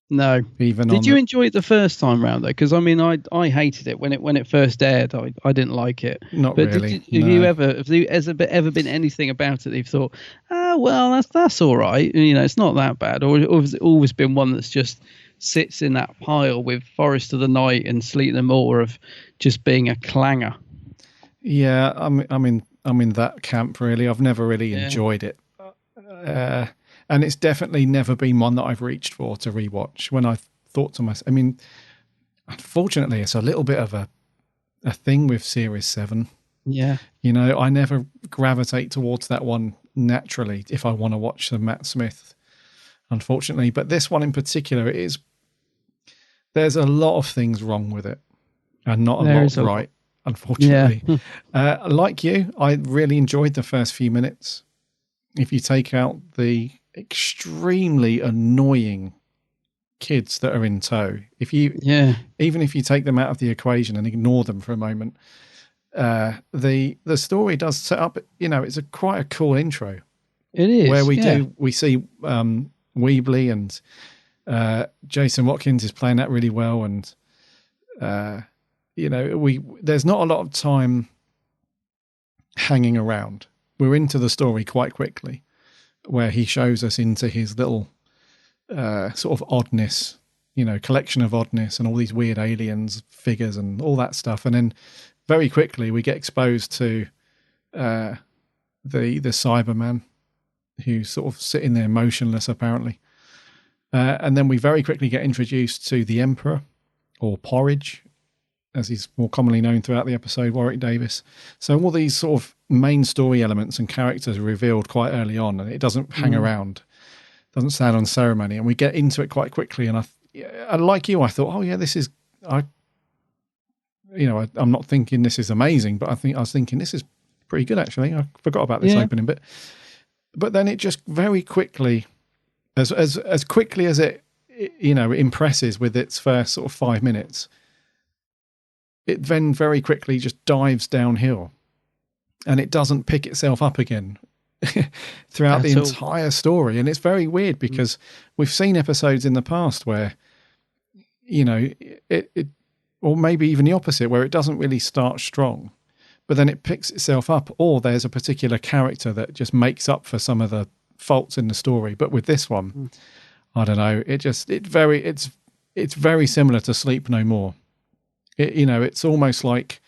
No. Did you enjoy it the first time round though? Because I hated it when it first aired. I didn't like it. Not really. Have you ever been anything about it that you've thought, well, that's all right. It's not that bad, or has it always been one that's just sits in that pile with Forest of the Night and Sleep No More of just being a clanger? Yeah, I'm in that camp really. I've never really enjoyed it. And it's definitely never been one that I've reached for to rewatch. When I thought to myself, unfortunately, it's a little bit of a thing with Series 7. Yeah. I never gravitate towards that one naturally if I want to watch the Matt Smith, unfortunately. But this one in particular, there's a lot of things wrong with it and not a lot right, unfortunately. Yeah. Like you, I really enjoyed the first few minutes. If you take out the extremely annoying kids that are in tow, even if you take them out of the equation and ignore them for a moment, the story does set up, it's quite a cool intro. It is where we see Weebly and Jason Watkins is playing that really well, and there's not a lot of time hanging around. We're into the story quite quickly, where he shows us into his little sort of oddness, collection of oddness and all these weird aliens figures and all that stuff. And then very quickly we get exposed to the Cyberman, who's sort of sitting there motionless apparently. And then we very quickly get introduced to the Emperor, or Porridge, as he's more commonly known throughout the episode, Warwick Davis. So all these sort of main story elements and characters are revealed quite early on, and it doesn't hang around, doesn't stand on ceremony, and we get into it quite quickly. And I like you, I thought, oh yeah, this is, I'm not thinking this is amazing, but I was thinking this is pretty good actually. I forgot about this opening bit, but then it just very quickly, as quickly as it impresses with its first sort of 5 minutes, it then very quickly just dives downhill, and it doesn't pick itself up again throughout the entire story. And it's very weird because we've seen episodes in the past where, it or maybe even the opposite, where it doesn't really start strong, but then it picks itself up, or there's a particular character that just makes up for some of the faults in the story. But with this one, I don't know, it's very similar to Sleep No More. It's almost like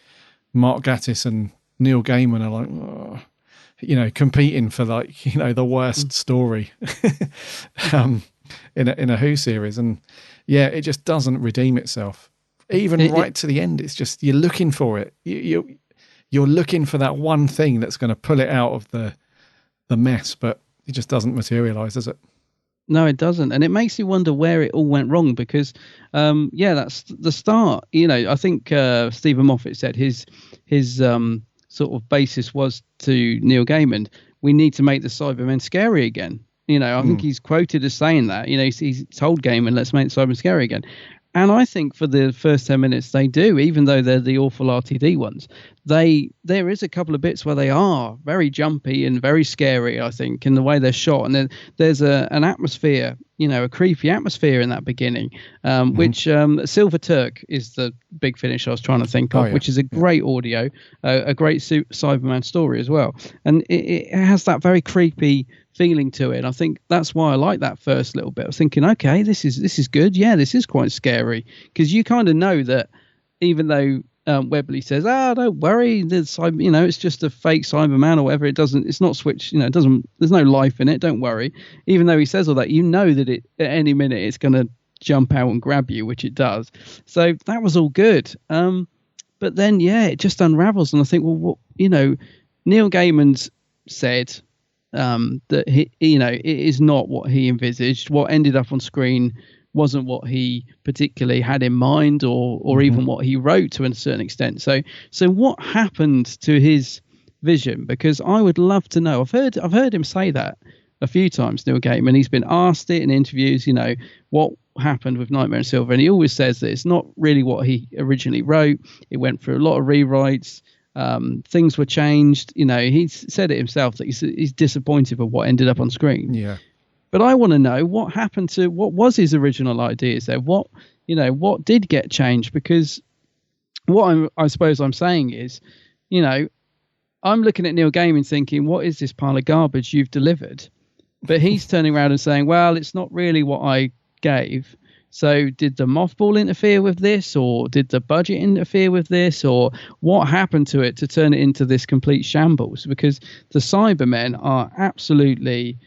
Mark Gatiss and Neil Gaiman are like, competing for the worst story in a Who series. And yeah, it just doesn't redeem itself. Even right to the end, it's just, you're looking for it. You're looking for that one thing that's going to pull it out of the mess, but it just doesn't materialize, does it? No, it doesn't, and it makes you wonder where it all went wrong because, that's the start. I think Stephen Moffat said his sort of basis was to Neil Gaiman. We need to make the Cybermen scary again. I think he's quoted as saying that. He's told Gaiman, let's make the Cybermen scary again. And I think for the first 10 minutes they do, even though they're the awful RTD ones, there is a couple of bits where they are very jumpy and very scary, I think, in the way they're shot. And then there's an atmosphere, a creepy atmosphere in that beginning, which Silver Turk is the big finish I was trying to think of, which is a great audio, a great Cyberman story as well. And it has that very creepy feeling to it. I think that's why I like that first little bit. I was thinking, okay, this is good. Yeah, this is quite scary, because you kind of know that even though Webley says, don't worry, it's just a fake Cyberman or whatever, it's not switched, there's no life in it, don't worry. Even though he says all that, that at any minute it's going to jump out and grab you, which it does. So that was all good. But then, it just unravels. And I think, well, Neil Gaiman's said that it is not what he envisaged. What ended up on screen wasn't what he particularly had in mind, or even what he wrote to a certain extent. So what happened to his vision? Because I would love to know. I've heard him say that a few times, Neil Gaiman. He's been asked it in interviews, what happened with Nightmare on Silver, and he always says that it's not really what he originally wrote. It went through a lot of rewrites. Things were changed. He's said it himself that he's disappointed with what ended up on screen. Yeah. But I want to know what happened to what was his original ideas there. What did get changed? Because what I suppose I'm saying is, I'm looking at Neil Gaiman thinking, what is this pile of garbage you've delivered? But he's turning around and saying, well, it's not really what I gave. So did the mothball interfere with this, or did the budget interfere with this, or what happened to it to turn it into this complete shambles? Because the Cybermen are absolutely,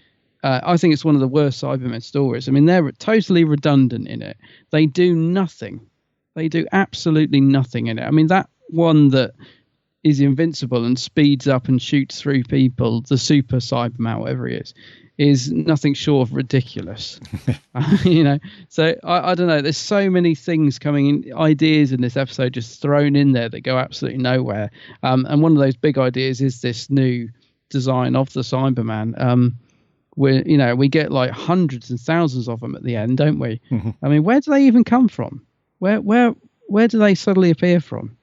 I think it's one of the worst Cybermen stories. I mean, they're totally redundant in it. They do nothing. They do absolutely nothing in it. I mean, that one that is invincible and speeds up and shoots through people, the Super Cyberman, whatever he is nothing short of ridiculous. So I don't know, there's so many things coming in, ideas in this episode just thrown in there that go absolutely nowhere, and one of those big ideas is this new design of the Cyberman, where we get like hundreds and thousands of them at the end, don't we? I mean, where do they even come from? Where do they suddenly appear from?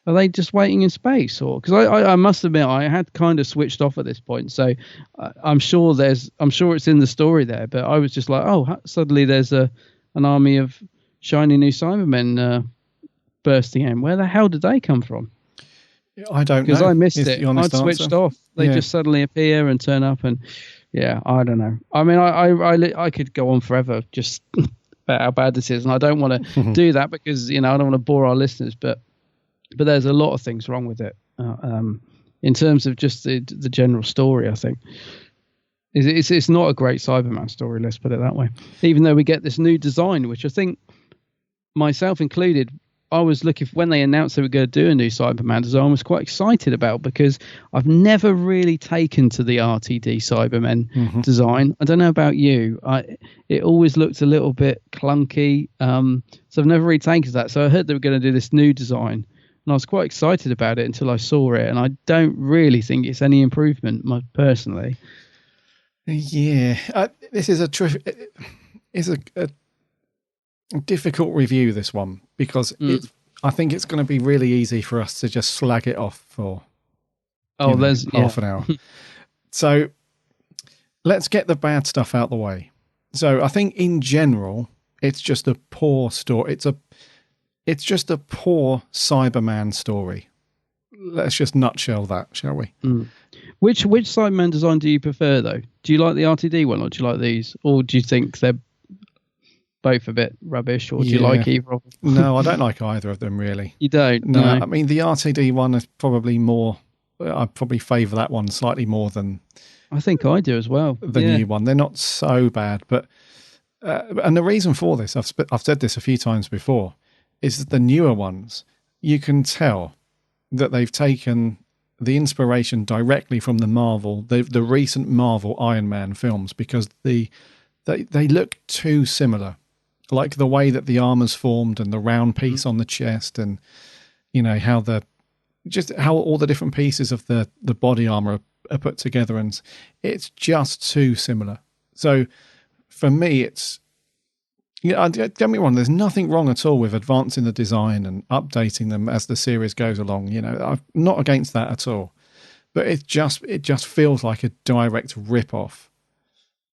Are they just waiting in space? Or because I must admit I had kind of switched off at this point, so I'm sure it's in the story there, but I was just like, suddenly there's an army of shiny new Cybermen bursting in. Where the hell did they come from? I don't know, because I missed it. I'd switched answer. Off. They just suddenly appear and turn up, and I don't know. I mean, I could go on forever just about how bad this is, and I don't want to do that because I don't want to bore our listeners, but there's a lot of things wrong with it in terms of just the general story. I think it's not a great Cyberman story, let's put it that way, even though we get this new design, which I think, myself included, I was looking when they announced they were going to do a new Cyberman design, I was quite excited about, because I've never really taken to the RTD Cybermen design. I don't know about you. It always looked a little bit clunky, so I've never really taken to that. So I heard they were going to do this new design, and I was quite excited about it until I saw it, and I don't really think it's any improvement, personally. Yeah, this is a difficult review, this one, because I think it's going to be really easy for us to just slag it off for half an hour. So let's get the bad stuff out the way. So I think in general, it's just a poor story. It's just a poor Cyberman story. Let's just nutshell that, shall we? Which Cyberman design do you prefer, though? Do you like the RTD one, or do you like these? Or do you think they're both a bit rubbish, or do you like either of them? No, I don't like either of them, really. You don't? No. I mean, the RTD one is probably more... I probably favour that one slightly more than... I think I do as well. The new one. They're not so bad, but... and the reason for this, I've said this a few times before, is that the newer ones, you can tell that they've taken the inspiration directly from the recent Marvel Iron Man films, because they look too similar, like the way that the armor's formed and the round piece on the chest, and how all the different pieces of the body armor are put together, and it's just too similar. So for me, it's don't get me wrong, there's nothing wrong at all with advancing the design and updating them as the series goes along. I'm not against that at all. But it just feels like a direct rip-off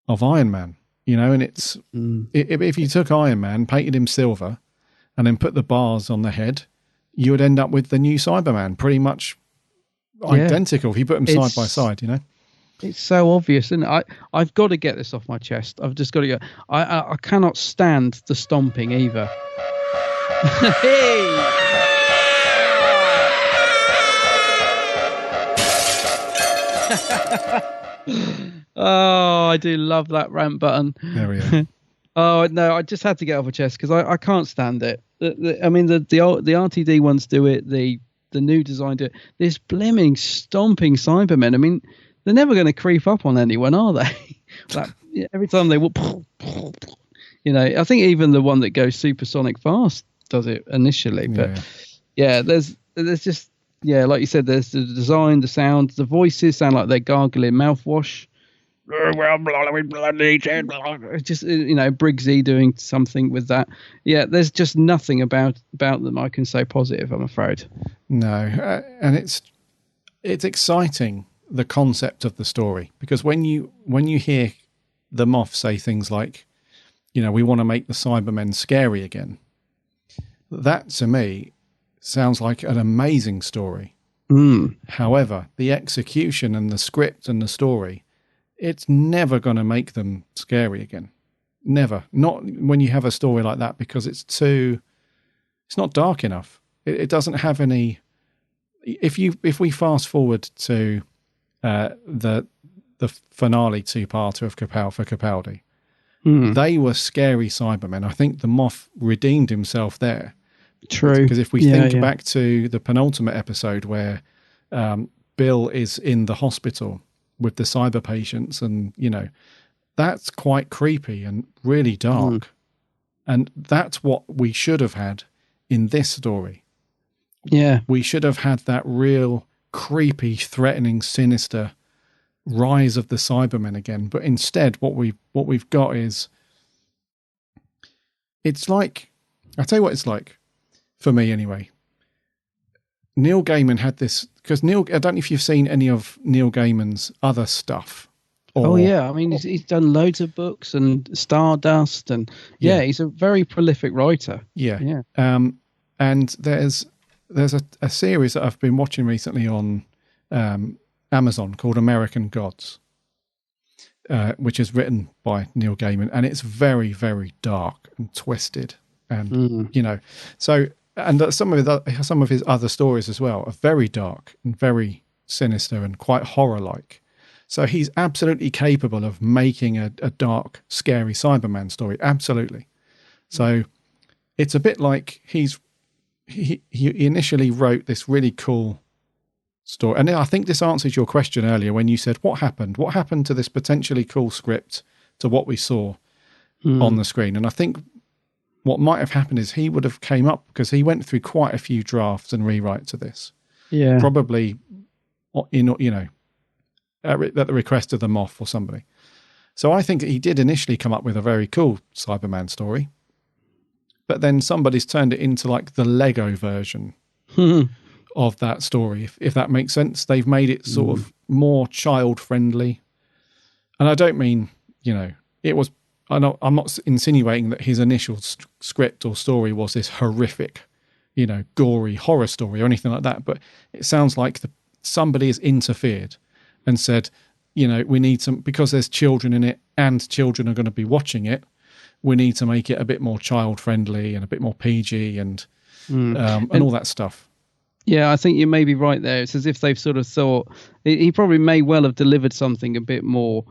of Iron Man, and it's if you took Iron Man, painted him silver, and then put the bars on the head, you would end up with the new Cyberman, pretty much identical if you put them side by side, It's so obvious, and I've got to get this off my chest. I've just got to go. I cannot stand the stomping either. Hey! Oh, I do love that rant button. There we are. Oh no, I just had to get off my chest because I can't stand it. I mean, the RTD ones do it. The new design do it. This blimmin' stomping Cybermen. I mean, they're never going to creep up on anyone, are they? Every time they walk, I think even the one that goes supersonic fast does it initially. But there's just, like you said, there's the design, the sound, the voices sound like they're gargling mouthwash. Just, Briggsy doing something with that. Yeah, there's just nothing about them I can say positive, I'm afraid. No, and it's exciting, the concept of the story, because when you hear the Moff say things like, we want to make the Cybermen scary again, that to me sounds like an amazing story. However, the execution and the script and the story, it's never going to make them scary again. Never. Not when you have a story like that, because it's not dark enough. It doesn't have any. If we fast forward to the finale two-parter of Capaldi, they were scary Cybermen. I think the Moff redeemed himself there. True. Because if we think back to the penultimate episode where Bill is in the hospital with the cyber patients, and that's quite creepy and really dark, and that's what we should have had in this story. We should have had that real creepy, threatening, sinister rise of the Cybermen again, but instead what we've got is, it's like, I'll tell you what it's like for me anyway. Neil Gaiman had this, because I don't know if you've seen any of Neil Gaiman's other stuff. I mean, he's done loads of books and Stardust, and he's a very prolific writer. And there's a series that I've been watching recently on Amazon called American Gods, which is written by Neil Gaiman, and it's very, very dark and twisted, and so. And some of his other stories as well are very dark and very sinister and quite horror-like. So he's absolutely capable of making a dark, scary Cyberman story. Absolutely. So it's a bit like he initially wrote this really cool story. And I think this answers your question earlier when you said, what happened? What happened to this potentially cool script to what we saw on the screen? And I think what might have happened is he would have came up, because he went through quite a few drafts and rewrites of this. Yeah. Probably, at the request of the Moff or somebody. So I think he did initially come up with a very cool Cyberman story, but then somebody's turned it into like the Lego version of that story, if that makes sense. They've made it sort of more child-friendly. And I don't mean, it was... I'm not insinuating that his initial script or story was this horrific, gory horror story or anything like that. But it sounds like somebody has interfered and said, we need some, because there's children in it and children are going to be watching it, we need to make it a bit more child friendly and a bit more PG and all that stuff. Yeah, I think you may be right there. It's as if they've sort of thought he probably may well have delivered something a bit more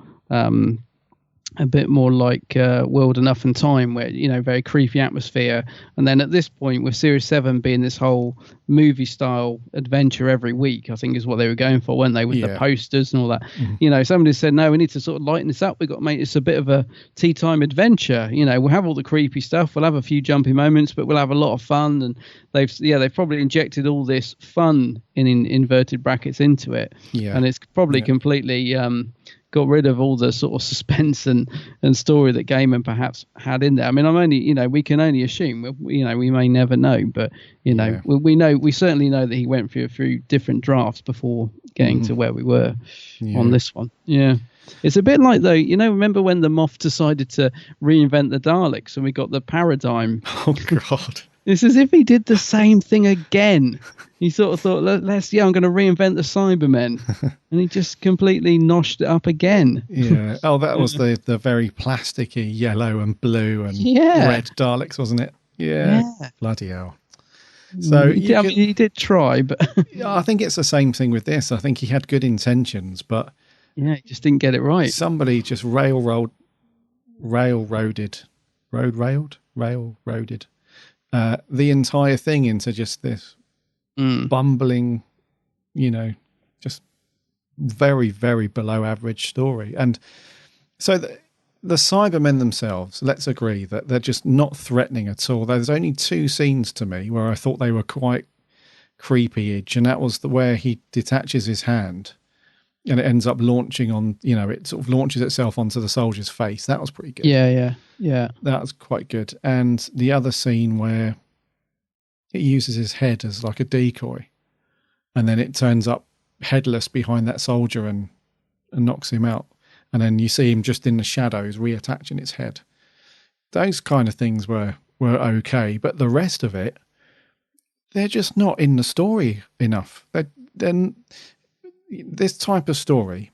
a bit more like World Enough and Time, where, you know, very creepy atmosphere. And then at this point, with Series 7 being this whole movie style adventure every week, I think is what they were going for, weren't they, with the posters and all that. You know, somebody said, no, we need to sort of lighten this up. We've got to make this a bit of a tea time adventure. You know, we'll have all the creepy stuff, we'll have a few jumpy moments, but we'll have a lot of fun. And they've probably injected all this fun in inverted brackets into it. Yeah. And it's probably completely got rid of all the sort of suspense and story that Gaiman perhaps had in there. I mean, we can only assume, we may never know, but, we certainly know that he went through different drafts before getting to where we were on this one. Yeah. It's a bit like, though, remember when the Moff decided to reinvent the Daleks and we got the paradigm? Oh, God. It's as if he did the same thing again. He sort of thought, I'm going to reinvent the Cybermen. And he just completely noshed it up again. Yeah. Oh, that was the very plasticky yellow and blue and red Daleks, wasn't it? Yeah. Bloody hell. So he did try, but... I think it's the same thing with this. I think he had good intentions, but... Yeah, he just didn't get it right. Somebody just railroaded the entire thing into just this bumbling, just very, very below average story. And so the Cybermen themselves, let's agree that they're just not threatening at all. There's only 2 scenes to me where I thought they were quite creepy-ish, and that was where he detaches his hand and it ends up launching on, it sort of launches itself onto the soldier's face. That was pretty good. Yeah. That was quite good. And the other scene where it uses his head as like a decoy, and then it turns up headless behind that soldier and knocks him out. And then you see him just in the shadows reattaching its head. Those kind of things were okay, but the rest of it, they're just not in the story enough. Then this type of story,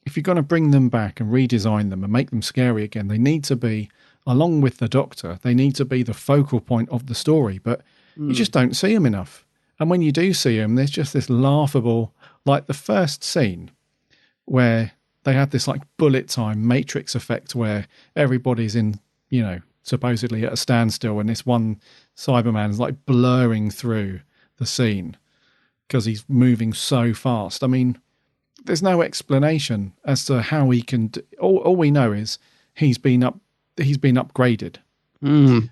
if you're going to bring them back and redesign them and make them scary again, they need to be, along with the Doctor, they need to be the focal point of the story, but you just don't see them enough. And when you do see them, there's just this laughable, like the first scene where they had this like bullet time Matrix effect where everybody's in, supposedly at a standstill, and this one Cyberman is like blurring through the scene because he's moving so fast. I mean, there's no explanation as to how he can. All we know is he's been upgraded. And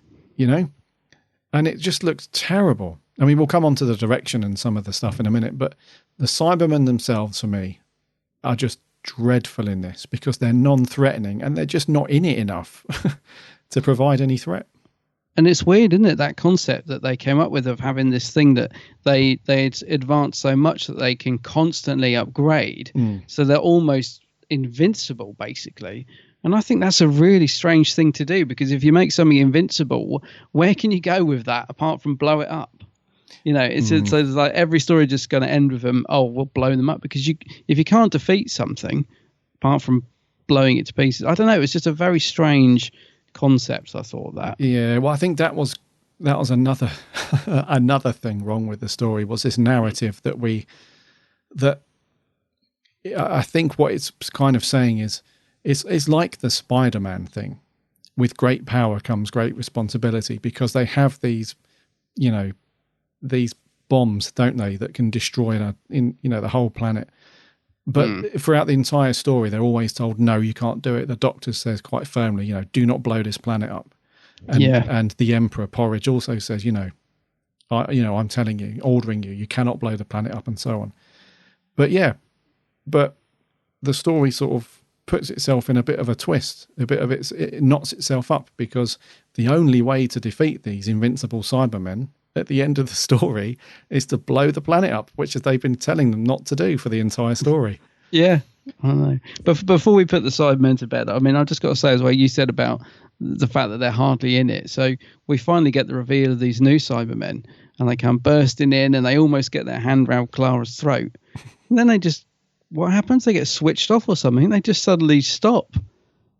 it just looks terrible. I mean, we'll come on to the direction and some of the stuff in a minute, but the Cybermen themselves, for me, are just dreadful in this because they're non-threatening and they're just not in it enough to provide any threat. And it's weird, isn't it, that concept that they came up with of having this thing that they'd advanced so much that they can constantly upgrade. So they're almost invincible, basically. And I think that's a really strange thing to do, because if you make something invincible, where can you go with that apart from blow it up? It's like every story just going to end with them, we'll blow them up, because if you can't defeat something apart from blowing it to pieces, I don't know, it's just a very strange concept. I thought that. Yeah, well, I think that was another another thing wrong with the story, was this narrative that I think what it's kind of saying is it's like the Spider-Man thing. With great power comes great responsibility, because they have these bombs, don't they, that can destroy the whole planet. But throughout the entire story, they're always told, no, you can't do it. The Doctor says quite firmly, do not blow this planet up. And the Emperor Porridge also says, I'm telling you, ordering you, you cannot blow the planet up, and so on. But the story sort of puts itself in a bit of a twist. It knots itself up, because the only way to defeat these invincible Cybermen at the end of the story is to blow the planet up, which they've been telling them not to do for the entire story. Yeah, I know. But before we put the Cybermen to bed, I mean, I've just got to say as well, you said about the fact that they're hardly in it. So we finally get the reveal of these new Cybermen, and they come bursting in, and they almost get their hand round Clara's throat. And then what happens? They get switched off or something. They just suddenly stop.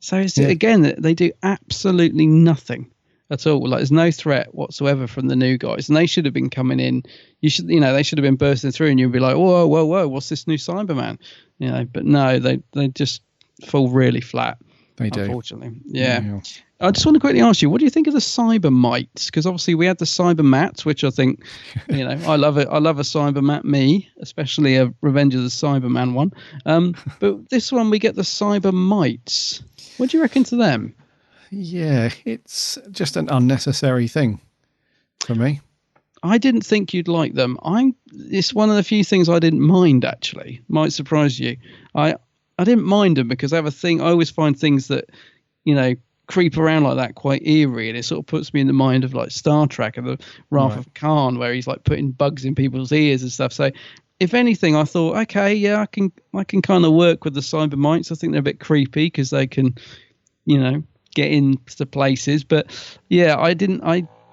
So again, they do absolutely nothing at all. Like, there's no threat whatsoever from the new guys, and they should have been coming in. They should have been bursting through, and you'd be like, whoa, what's this new Cyberman? But no, they just fall really flat. They do. Unfortunately. Yeah. I just want to quickly ask you, what do you think of the cyber mites? Because obviously we had the cyber mats, which I think, I love it. I love a cyber mat, especially a Revenge of the Cyberman one. But this one, we get the cyber mites. What do you reckon to them? Yeah, it's just an unnecessary thing for me. I didn't think you'd like them. It's one of the few things I didn't mind, actually. Might surprise you. I didn't mind them because I have a thing. I always find things that, creep around like that quite eerie, and it sort of puts me in the mind of like Star Trek and the Wrath of Khan, where he's like putting bugs in people's ears and stuff. So if anything, I thought, okay, yeah, I can kind of work with the cyber mites. I think they're a bit creepy because they can, get into places. But yeah, I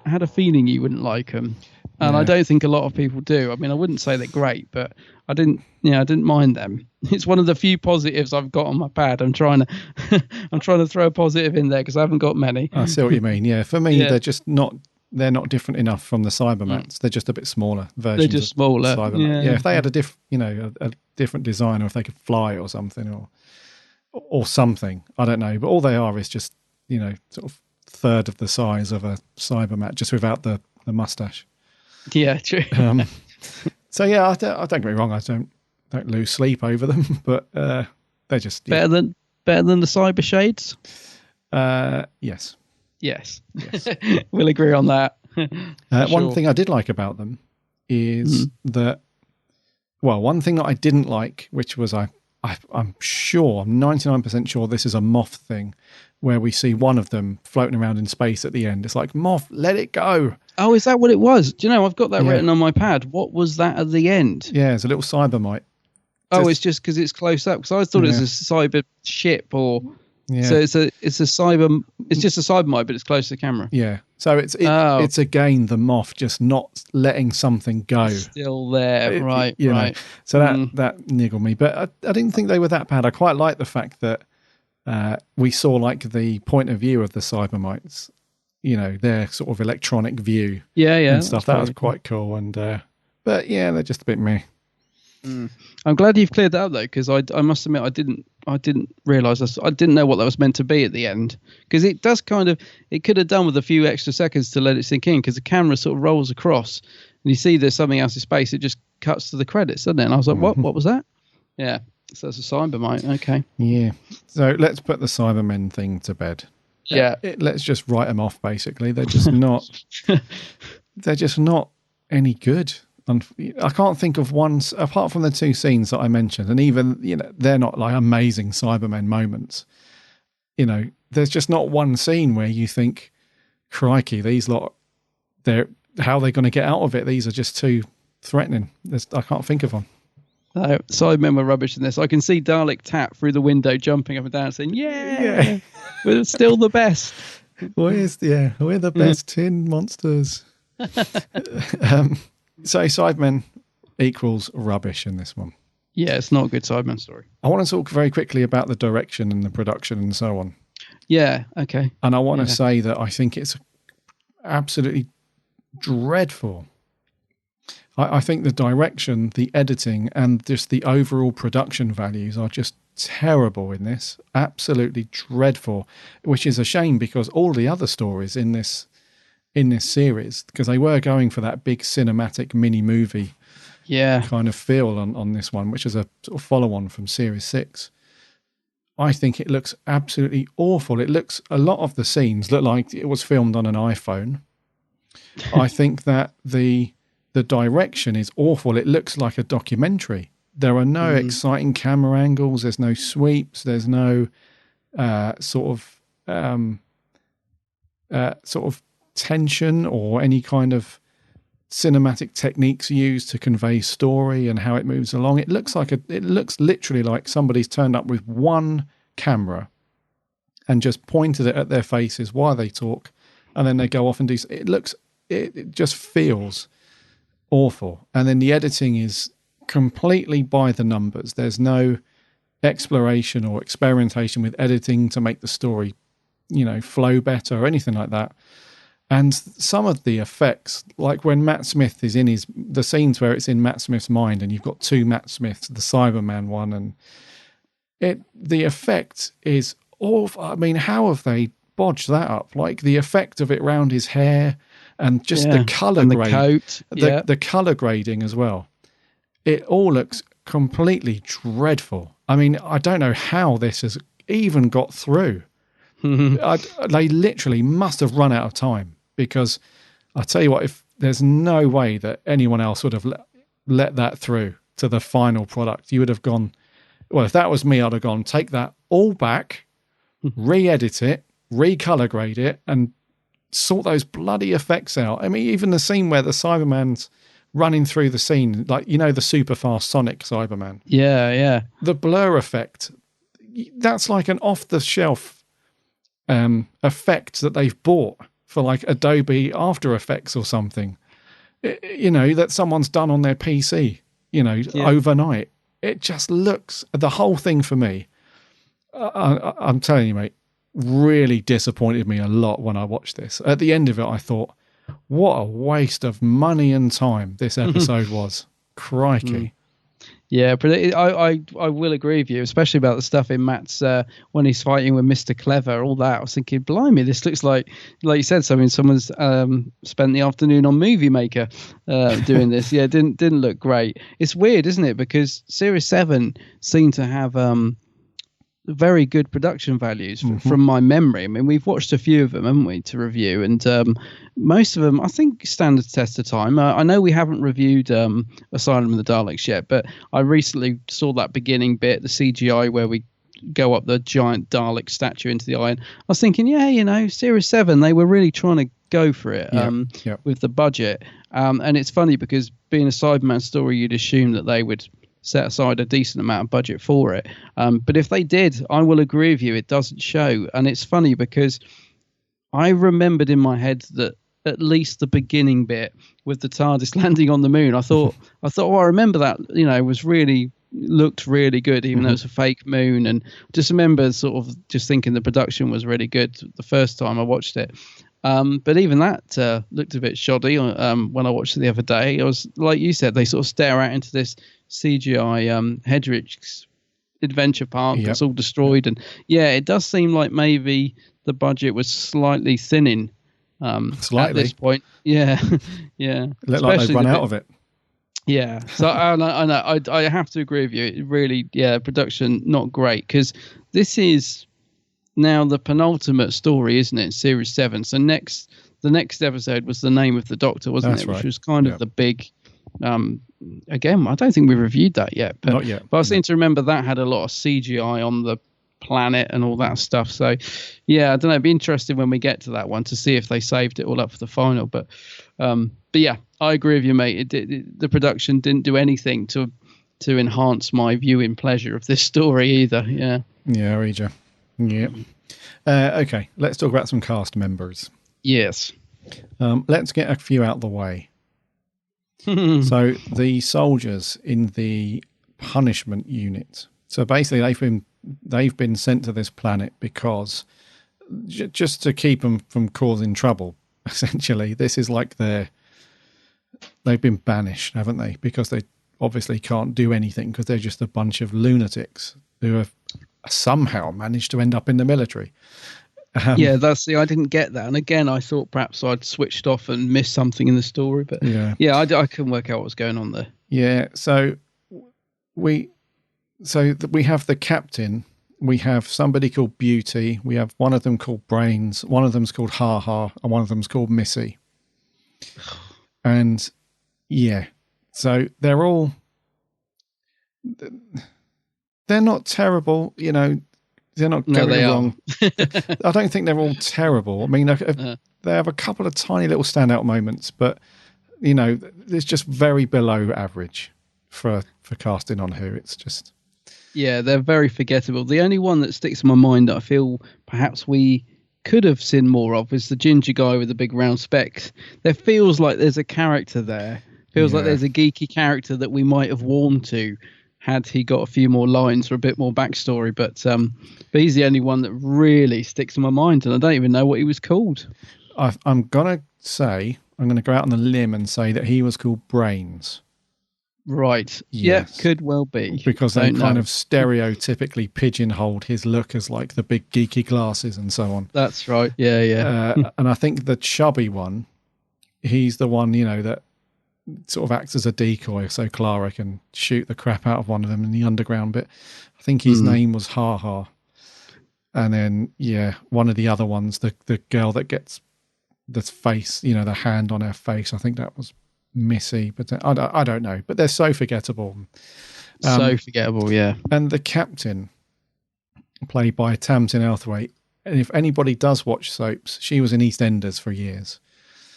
had a feeling you wouldn't like them, and I don't think a lot of people do. I mean, I wouldn't say they're great, but I didn't mind them. It's one of the few positives I've got on my pad. I'm trying to throw a positive in there because I haven't got many. I see what you mean. Yeah, for me, they're just not. They're not different enough from the Cybermats. They're just a bit smaller versions. They're just smaller. Cybermat. Yeah, if they had a different design, or if they could fly or something, or something, I don't know. But all they are is just sort of third of the size of a Cybermat, just without the mustache. Yeah, true. So yeah, I don't get me wrong. I don't lose sleep over them, but they're just better than the Cyber Shades. Yes. We'll agree on that. One thing I did like about them is that. Well, one thing that I didn't like, which was I'm 99% sure this is a Moth thing, where we see one of them floating around in space at the end. It's like, Moth, let it go. Oh, is that what it was? Do you know, I've got that written on my pad. What was that at the end? Yeah, it's a little cybermite. Oh, it's just because it's close up. Because I thought it was a cyber ship, or so it's a cyber. It's just a cybermite, but it's close to the camera. Yeah. So it's again the Moth just not letting something go. Still there, right? Right. So that niggled me, but I didn't think they were that bad. I quite like the fact that we saw like the point of view of the cybermites. Their sort of electronic view. Yeah. And stuff. That was quite cool. And but yeah, they're just a bit meh. I'm glad you've cleared that up though, because I must admit I didn't realise this. I didn't know what that was meant to be at the end, because it does it could have done with a few extra seconds to let it sink in, because the camera sort of rolls across and you see there's something else in space. It just cuts to the credits, doesn't it? And I was like, what was that? Yeah, so that's a Cybermite. Okay. Yeah. So let's put the Cybermen thing to bed. Yeah. Let's just write them off. Basically, they're just not. They're just not any good. I can't think of one apart from the two scenes that I mentioned, and even they're not like amazing Cybermen moments. There's just not one scene where you think, "Crikey, these lot, how are they going to get out of it? These are just too threatening." I can't think of one. No, Cybermen were rubbish in this. I can see Dalek Tap through the window, jumping up and down, saying, "Yeah, we're still the best." We're the best tin monsters. So Cybermen equals rubbish in this one. Yeah, it's not a good Cyberman story. I want to talk very quickly about the direction and the production and so on. Yeah, okay. And I want to say that I think it's absolutely dreadful. I think the direction, the editing, and just the overall production values are just terrible in this. Absolutely dreadful, which is a shame because all the other stories in this series, because they were going for that big cinematic mini movie kind of feel on this one, which is a sort of follow-on from Series 6. I think it looks absolutely awful. A lot of the scenes look like it was filmed on an iPhone. I think that the direction is awful. It looks like a documentary. There are no exciting camera angles. There's no sweeps. There's no sort of tension or any kind of cinematic techniques used to convey story and how it moves along. It looks literally like somebody's turned up with one camera and just pointed it at their faces while they talk, and then they go off and do. It just feels awful. And then the editing is completely by the numbers. There's no exploration or experimentation with editing to make the story, flow better or anything like that. And some of the effects, like when Matt Smith is in the scenes where it's in Matt Smith's mind, and you've got two Matt Smiths, the Cyberman one, and the effect is awful. I mean, how have they bodged that up? Like the effect of it round his hair and just the colour and the grade. coat. The colour grading as well. It all looks completely dreadful. I mean, I don't know how this has even got through. They literally must have run out of time, because I tell you what, if there's no way that anyone else would have let that through to the final product, you would have gone, well, if that was me, I'd have gone, take that all back, re-edit it, re-colour grade it, and sort those bloody effects out. I mean, even the scene where the Cyberman's running through the scene, like, you know, the super fast Sonic Cyberman. Yeah. The blur effect, that's like an off-the-shelf effect that they've bought for like Adobe After Effects or something, you know, that someone's done on their PC, you know, overnight. It just looks, the whole thing for me, I'm telling you, mate, really disappointed me a lot when I watched this. At the end of it, I thought, what a waste of money and time this episode was. Crikey. Yeah, but I will agree with you, especially about the stuff in Matt's when he's fighting with Mr. Clever, all that. I was thinking, blimey, this looks like you said, something someone's spent the afternoon on Movie Maker doing this. Yeah, didn't look great. It's weird, isn't it? Because Series 7 seemed to have very good production values from my memory. I mean, we've watched a few of them, haven't we, to review, and most of them I think stand the test of time. I know we haven't reviewed Asylum of the Daleks yet, but I recently saw that beginning bit, the CGI where we go up the giant Dalek statue into the eye, and I was thinking, yeah, you know, Series 7, they were really trying to go for it with the budget, and it's funny because being a Cyberman story, you'd assume that they would set aside a decent amount of budget for it. But if they did, I will agree with you, it doesn't show. And it's funny because I remembered in my head that at least the beginning bit with the TARDIS landing on the moon, I thought, well, I remember that, you know, looked really good, even though it's a fake moon. And just remember sort of just thinking the production was really good the first time I watched it. But even that looked a bit shoddy when I watched it the other day. I was, like you said, they sort of stare out into this CGI Hedrick's adventure park that's all destroyed, and it does seem like maybe the budget was slightly thinning at this point. Yeah. Looked like they've run out of it. Yeah, so I know I have to agree with you. It really, production not great, because this is now the penultimate story, isn't it? Series 7. So the next episode was The Name of the Doctor, wasn't it? Which was kind of the big. Again, I don't think we've reviewed that yet. But, not yet. But I seem to remember that had a lot of CGI on the planet and all that stuff. So, yeah, I don't know. It'd be interesting when we get to that one to see if they saved it all up for the final. But yeah, I agree with you, mate. The production didn't do anything to enhance my viewing pleasure of this story either. Yeah. Yeah, Regia. Yeah. Okay, let's talk about some cast members. Yes. Let's get a few out of the way. So the soldiers in the punishment unit. So basically, they've been sent to this planet because just to keep them from causing trouble. Essentially, this is like they've been banished, haven't they? Because they obviously can't do anything because they're just a bunch of lunatics who have somehow managed to end up in the military. I didn't get that, and again, I thought perhaps I'd switched off and missed something in the story, but I couldn't work out what was going on there. Yeah, so we have the captain, we have somebody called Beauty, we have one of them called Brains, one of them's called Ha Ha, and one of them's called Missy. And so they're not terrible, you know. They're not going wrong. I don't think they're all terrible. I mean, they have a couple of tiny little standout moments, but you know, it's just very below average for casting on Who. It's just they're very forgettable. The only one that sticks in my mind that I feel perhaps we could have seen more of is the ginger guy with the big round specs. There feels like there's a character there. Feels like there's a geeky character that we might have warmed to had he got a few more lines or a bit more backstory, but he's the only one that really sticks in my mind, and I don't even know what he was called. I'm going to go out on a limb and say that he was called Brains. Right. Yes. Yeah, could well be. Because they Don't kind know. of stereotypically pigeonholed his look as like the big geeky glasses and so on. That's right. Yeah, yeah. And I think the chubby one, he's the one, that sort of acts as a decoy so Clara can shoot the crap out of one of them in the underground bit. I think his name was Ha Ha. And then, one of the other ones, the girl that gets the face, the hand on her face, I think that was Missy, but I don't know. But they're so forgettable. So forgettable, yeah. And the captain, played by Tamsin Outhwaite, and if anybody does watch soaps, she was in EastEnders for years.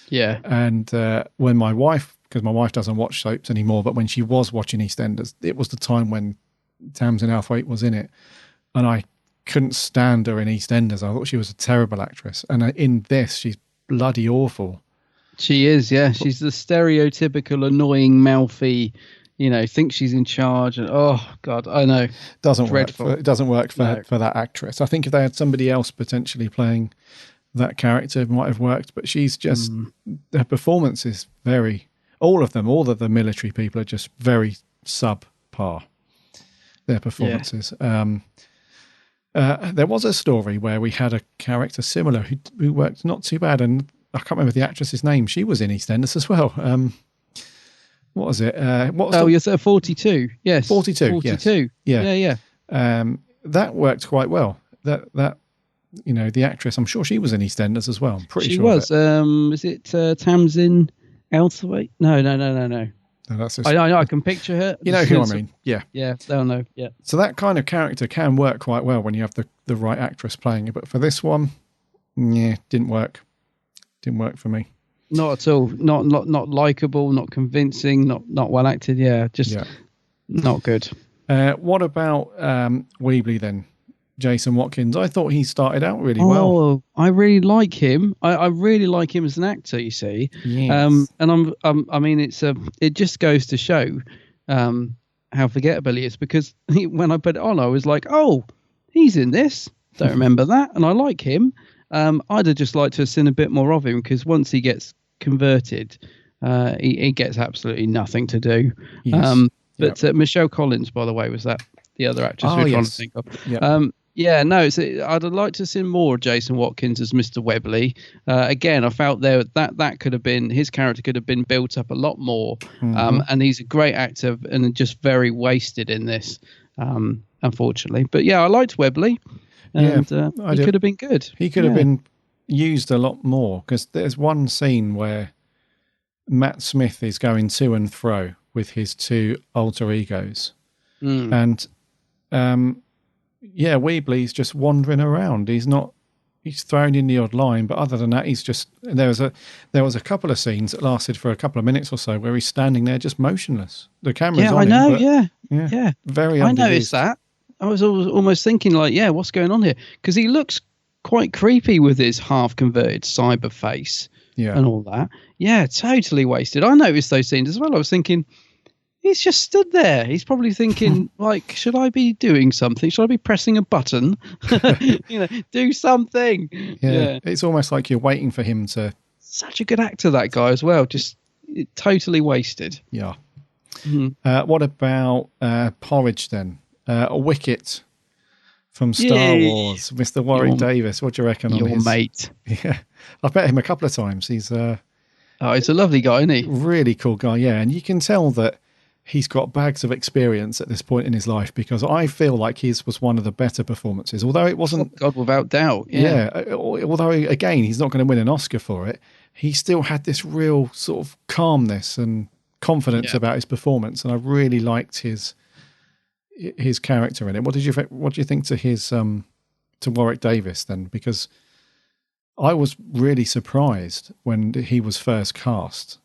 Yeah. And when my wife, because my wife doesn't watch soaps anymore, but when she was watching EastEnders, it was the time when Tamsin Outhwaite was in it. And I couldn't stand her in EastEnders. I thought she was a terrible actress. And in this, she's bloody awful. She is, yeah. She's the stereotypical annoying, mouthy, thinks she's in charge. And oh, God, I know. Dreadful. It doesn't work for that actress. I think if they had somebody else potentially playing that character, it might have worked. But she's just, her performance is all of the military people are just very subpar, their performances. Yeah. There was a story where we had a character similar who worked not too bad, and I can't remember the actress's name. She was in EastEnders as well. What was it? You're 42. Yes, 42. 42. Yes. Yeah. That worked quite well. That the actress. I'm sure she was in EastEnders as well. I'm pretty sure she was. Is it Tamsin Outhwaite? No. No, that's just, I can picture her. You know who I mean? Yeah. Yeah, they'll know. Yeah. So that kind of character can work quite well when you have the right actress playing it. But for this one, didn't work. Didn't work for me. Not at all. Not likable. Not convincing. Not well acted. Yeah, just not good. What about Weebly then? Jason Watkins. I thought he started out really well. Oh, I really like him. I really like him as an actor. You see, yes. And I mean, it just goes to show how forgettable he is, because when I put it on, I was like, oh, he's in this. Don't remember that, and I like him. I'd have just liked to have seen a bit more of him, because once he gets converted, he gets absolutely nothing to do. Yes. But Michelle Collins, by the way, was that the other actress we're trying to think of? Yep. I'd have liked to have seen more of Jason Watkins as Mr. Webley. Again, I felt that could have been, his character could have been built up a lot more. And he's a great actor and just very wasted in this, unfortunately. But yeah, I liked Webley, and he could have been good. He could have been used a lot more, because there's one scene where Matt Smith is going to and fro with his two alter egos, and Weebly's just wandering around. He's thrown in the odd line, but other than that, he's just, there was a couple of scenes that lasted for a couple of minutes or so where he's standing there just motionless. The camera's on him. Yeah. Very I underused. noticed that. I was almost thinking like, what's going on here? Because he looks quite creepy with his half converted cyber face and all that. Yeah, totally wasted. I noticed those scenes as well. I was thinking, he's just stood there. He's probably thinking, like, should I be doing something? Should I be pressing a button? Do something. Yeah. It's almost like you're waiting for him to. Such a good actor, that guy as well. Just totally wasted. Yeah. Mm-hmm. What about Porridge then? A Wicket from Star Wars, Mr. Warwick Davis. What do you reckon on your his mate? Yeah, I've met him a couple of times. He's he's a lovely guy, isn't he? Really cool guy, yeah. And you can tell that he's got bags of experience at this point in his life, because I feel like his was one of the better performances, although it wasn't. Oh, God, without doubt. Yeah. Although, again, he's not going to win an Oscar for it. He still had this real sort of calmness and confidence about his performance, and I really liked his character in it. What do you think to his to Warwick Davis then? Because I was really surprised when he was first cast.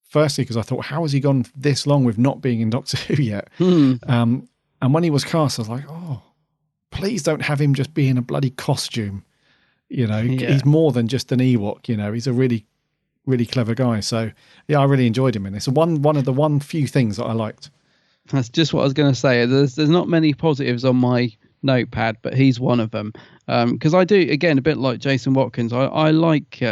Firstly, because I thought, how has he gone this long with not being in Doctor Who yet? And when he was cast, I was like, oh, please don't have him just be in a bloody costume. He's more than just an Ewok. He's a really, really clever guy. So yeah, I really enjoyed him in this. One of the few things that I liked. That's just what I was going to say. There's not many positives on my notepad, but he's one of them. Because I do, again, a bit like Jason Watkins, I like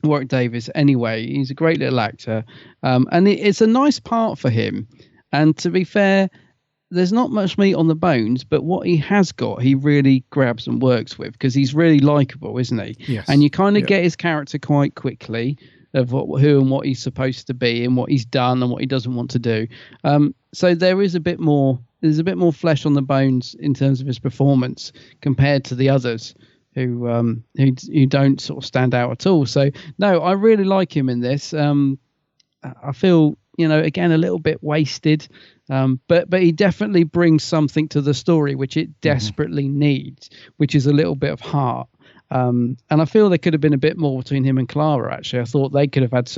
Warwick Davis anyway. He's a great little actor, and it's a nice part for him. And to be fair, there's not much meat on the bones, but what he has got, he really grabs and works with, because he's really likable, isn't he? Yes. And you kind of get his character quite quickly of who and what he's supposed to be and what he's done and what he doesn't want to do. So there is a bit more. There's a bit more flesh on the bones in terms of his performance compared to the others who don't sort of stand out at all. So no, I really like him in this. I feel, again, a little bit wasted, but he definitely brings something to the story which it desperately needs, which is a little bit of heart. And I feel there could have been a bit more between him and Clara. Actually, I thought they could have had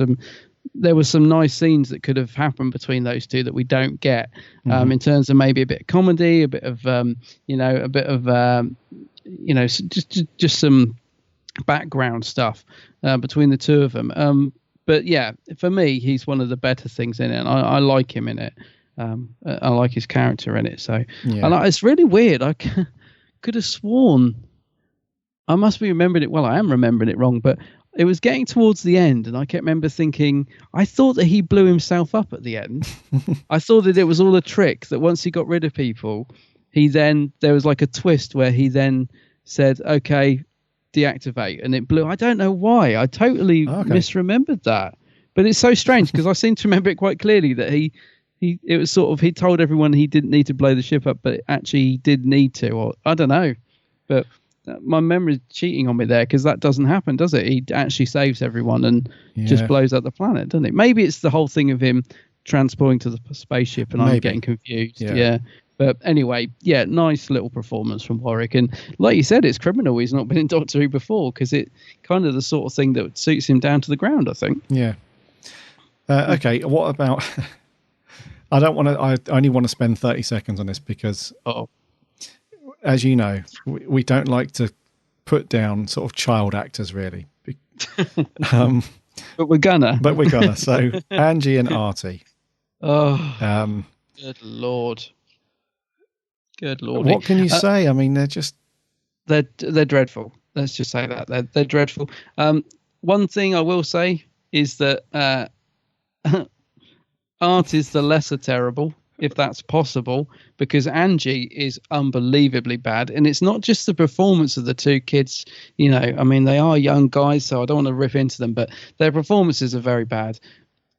there were some nice scenes that could have happened between those two that we don't get, in terms of maybe a bit of comedy, a bit of just some background stuff between the two of them. But yeah, for me, he's one of the better things in it, and I like him in it. I like his character in it. So and it's really weird. I could have sworn I must be remembering it. Well, I am remembering it wrong, but it was getting towards the end, and I kept remember thinking, I thought that he blew himself up at the end. I thought that it was all a trick, that once he got rid of people, there was like a twist where he then said, okay, deactivate, and it blew. I don't know why. I totally misremembered that. But it's so strange because I seem to remember it quite clearly that it was sort of, he told everyone he didn't need to blow the ship up, but actually he did need to, or I don't know. But my memory's cheating on me there, because that doesn't happen, does it? He actually saves everyone and just blows up the planet, doesn't it? Maybe it's the whole thing of him transporting to the spaceship and I'm getting confused. Yeah. But anyway, nice little performance from Warwick. And like you said, it's criminal he's not been in Doctor Who before, because it kind of the sort of thing that suits him down to the ground, I think. Yeah. Okay, what about... I only want to spend 30 seconds on this because... as you know, we don't like to put down sort of child actors, really. But we're gonna. So Angie and Artie. Good Lord. What can you say? I mean, they're dreadful. Let's just say that they're dreadful. One thing I will say is that Artie's the lesser terrible, if that's possible, because Angie is unbelievably bad. And it's not just the performance of the two kids, I mean, they are young guys, so I don't want to rip into them, but their performances are very bad.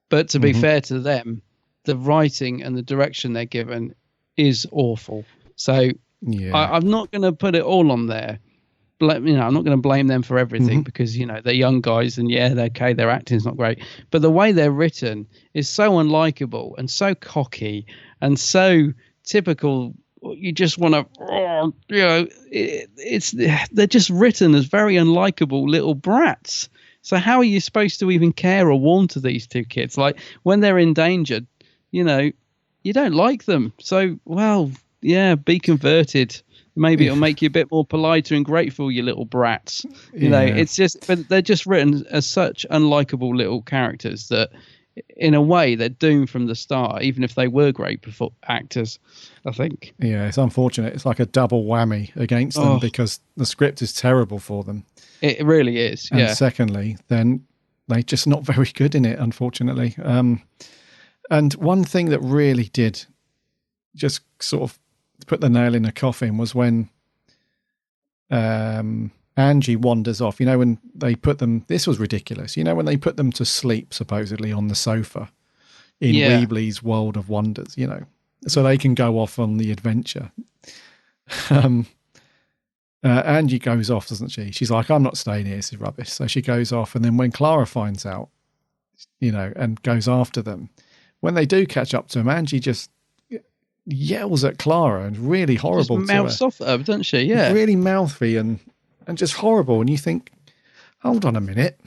But to be fair to them, the writing and the direction they're given is awful. So I'm not going to put it all on there. I'm not going to blame them for everything because, they're young guys and they're okay, their acting's not great. But the way they're written is so unlikable and so cocky and so typical. You just want to, they're just written as very unlikable little brats. So how are you supposed to even care or warm to these two kids? Like when they're endangered, you don't like them. So, be converted. Maybe it'll make you a bit more politer and grateful, you little brats. It's just, but they're just written as such unlikable little characters that, in a way, they're doomed from the start, even if they were great actors, I think. Yeah, it's unfortunate. It's like a double whammy against them because the script is terrible for them. It really is, and secondly, then they're just not very good in it, unfortunately. And one thing that really did just sort of put the nail in the coffin was when Angie wanders off. When they put them, this was ridiculous. When they put them to sleep supposedly on the sofa in Weebly's World of Wonders, so they can go off on the adventure. Angie goes off, doesn't she? She's like, I'm not staying here, this is rubbish. So she goes off, and then when Clara finds out, and goes after them, when they do catch up to him, Angie just yells at Clara and really horrible just mouths to her. Off at her, doesn't she? Yeah. Really mouthy and just horrible. And you think, hold on a minute.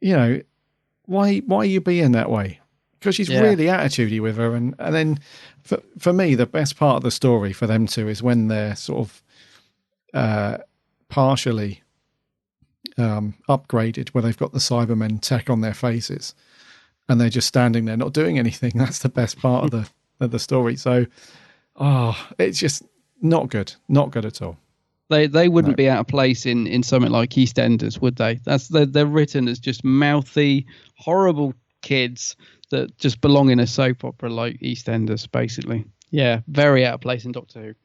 Why are you being that way? Because she's really attitudey with her. And then for me, the best part of the story for them two is when they're sort of partially upgraded, where they've got the Cybermen tech on their faces and they're just standing there not doing anything. That's the best part of the story. So it's just not good at all. They wouldn't be out of place in something like EastEnders, would they? They're written as just mouthy, horrible kids that just belong in a soap opera like EastEnders, basically. Yeah, very out of place in Doctor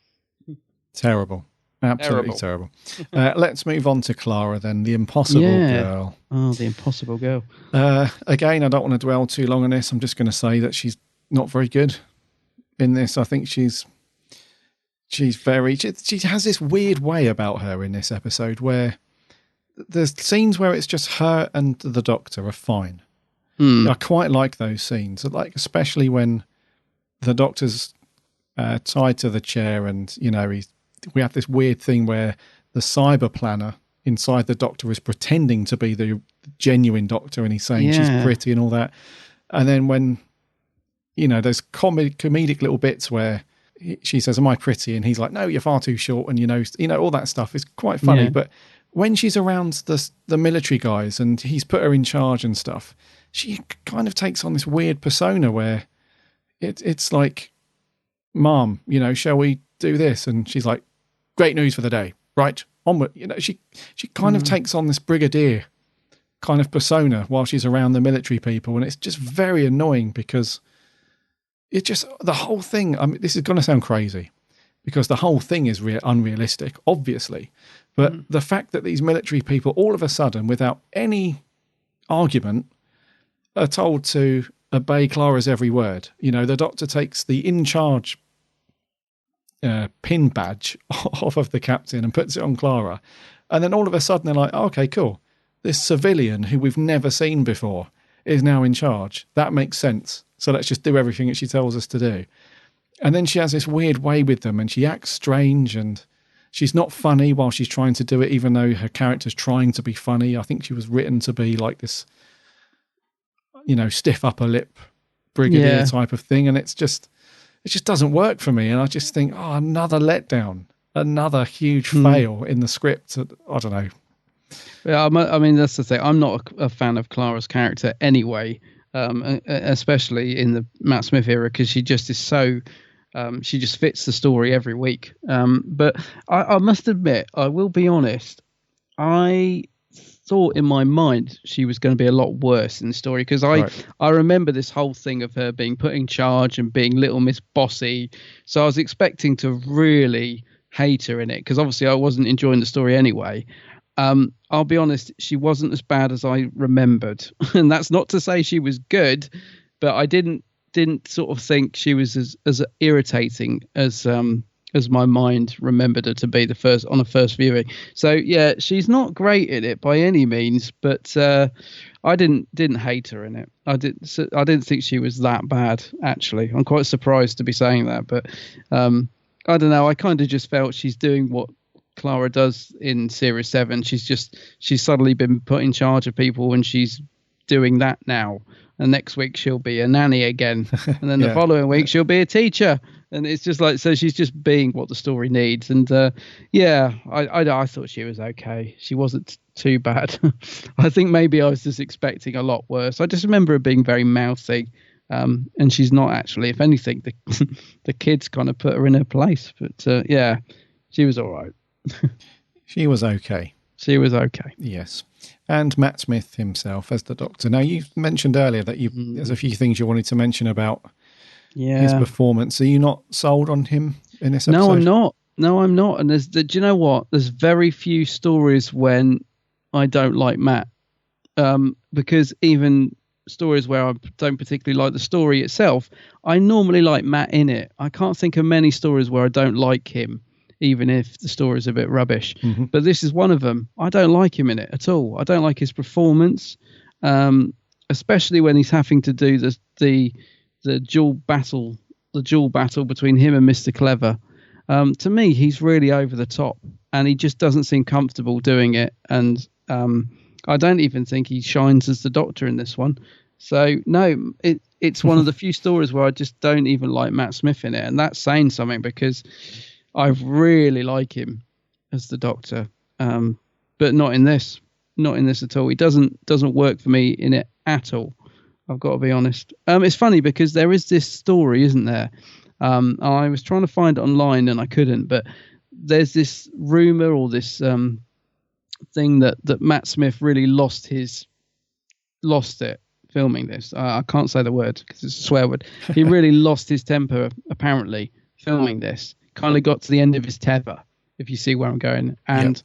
Who. Terrible. Absolutely terrible. Let's move on to Clara then, the Impossible Girl. Oh, the Impossible Girl. Again, I don't want to dwell too long on this. I'm just going to say that she's not very good in this. I think she has this weird way about her in this episode where there's scenes where it's just her and the Doctor are fine. I quite like those scenes, like especially when the Doctor's tied to the chair and, we have this weird thing where the cyber planner inside the Doctor is pretending to be the genuine Doctor and he's saying she's pretty and all that. And then when, there's comedic little bits where she says, am I pretty? And he's like, no, you're far too short. And, all that stuff is quite funny. Yeah. But when she's around the military guys and he's put her in charge and stuff, she kind of takes on this weird persona where it's like, Mom, shall we do this? And she's like, great news for the day, right? Onward. She kind of takes on this brigadier kind of persona while she's around the military people. And it's just very annoying because the whole thing, I mean, this is going to sound crazy because the whole thing is unrealistic, obviously. But the fact that these military people all of a sudden, without any argument, are told to obey Clara's every word. The Doctor takes the in charge pin badge off of the captain and puts it on Clara. And then all of a sudden they're like, oh, okay, cool. This civilian who we've never seen before is now in charge. That makes sense. So let's just do everything that she tells us to do. And then she has this weird way with them and she acts strange and she's not funny while she's trying to do it, even though her character's trying to be funny. I think she was written to be like this, stiff upper lip brigadier type of thing. And it just doesn't work for me. And I just think, another letdown, another huge fail in the script. I don't know. Yeah, I mean, that's the thing. I'm not a fan of Clara's character anyway, especially in the Matt Smith era, because she just is so... she just fits the story every week. But I must admit, I will be honest, I thought in my mind she was going to be a lot worse in the story, because I remember this whole thing of her being put in charge and being Little Miss Bossy. So I was expecting to really hate her in it, because obviously I wasn't enjoying the story anyway. I'll be honest, she wasn't as bad as I remembered. And that's not to say she was good, but I didn't sort of think she was as irritating as my mind remembered her to be on a first viewing. So yeah, she's not great in it by any means, but I didn't hate her in it. I didn't think she was that bad, actually. I'm quite surprised to be saying that, but I don't know. I kind of just felt she's doing what Clara does in Series 7. She's suddenly been put in charge of people and she's doing that now. And next week she'll be a nanny again. And then the following week she'll be a teacher. And it's just like, so she's just being what the story needs. And I thought she was okay. She wasn't too bad. I think maybe I was just expecting a lot worse. I just remember her being very mouthy. And she's not actually. If anything, the kids kind of put her in her place. But she was all right. She was okay. She was okay. Yes. And Matt Smith himself as the Doctor. Now, you mentioned earlier that there's a few things you wanted to mention about his performance. Are you not sold on him in this episode? No, I'm not. And do you know what? There's very few stories when I don't like Matt. Because even stories where I don't particularly like the story itself, I normally like Matt in it. I can't think of many stories where I don't like him, even if the story's a bit rubbish. Mm-hmm. But this is one of them. I don't like him in it at all. I don't like his performance, especially when he's having to do the dual battle between him and Mr. Clever. To me, he's really over the top, and he just doesn't seem comfortable doing it. And I don't even think he shines as the Doctor in this one. So no, it's one of the few stories where I just don't even like Matt Smith in it, and that's saying something, because I really like him as the Doctor, but not in this at all. He doesn't work for me in it at all. I've got to be honest. It's funny because there is this story, isn't there? I was trying to find it online and I couldn't, but there's this rumor or this thing that Matt Smith really lost it filming this. I can't say the word because it's a swear word. He really lost his temper apparently filming this. Kind of got to the end of his tether, if you see where I'm going, and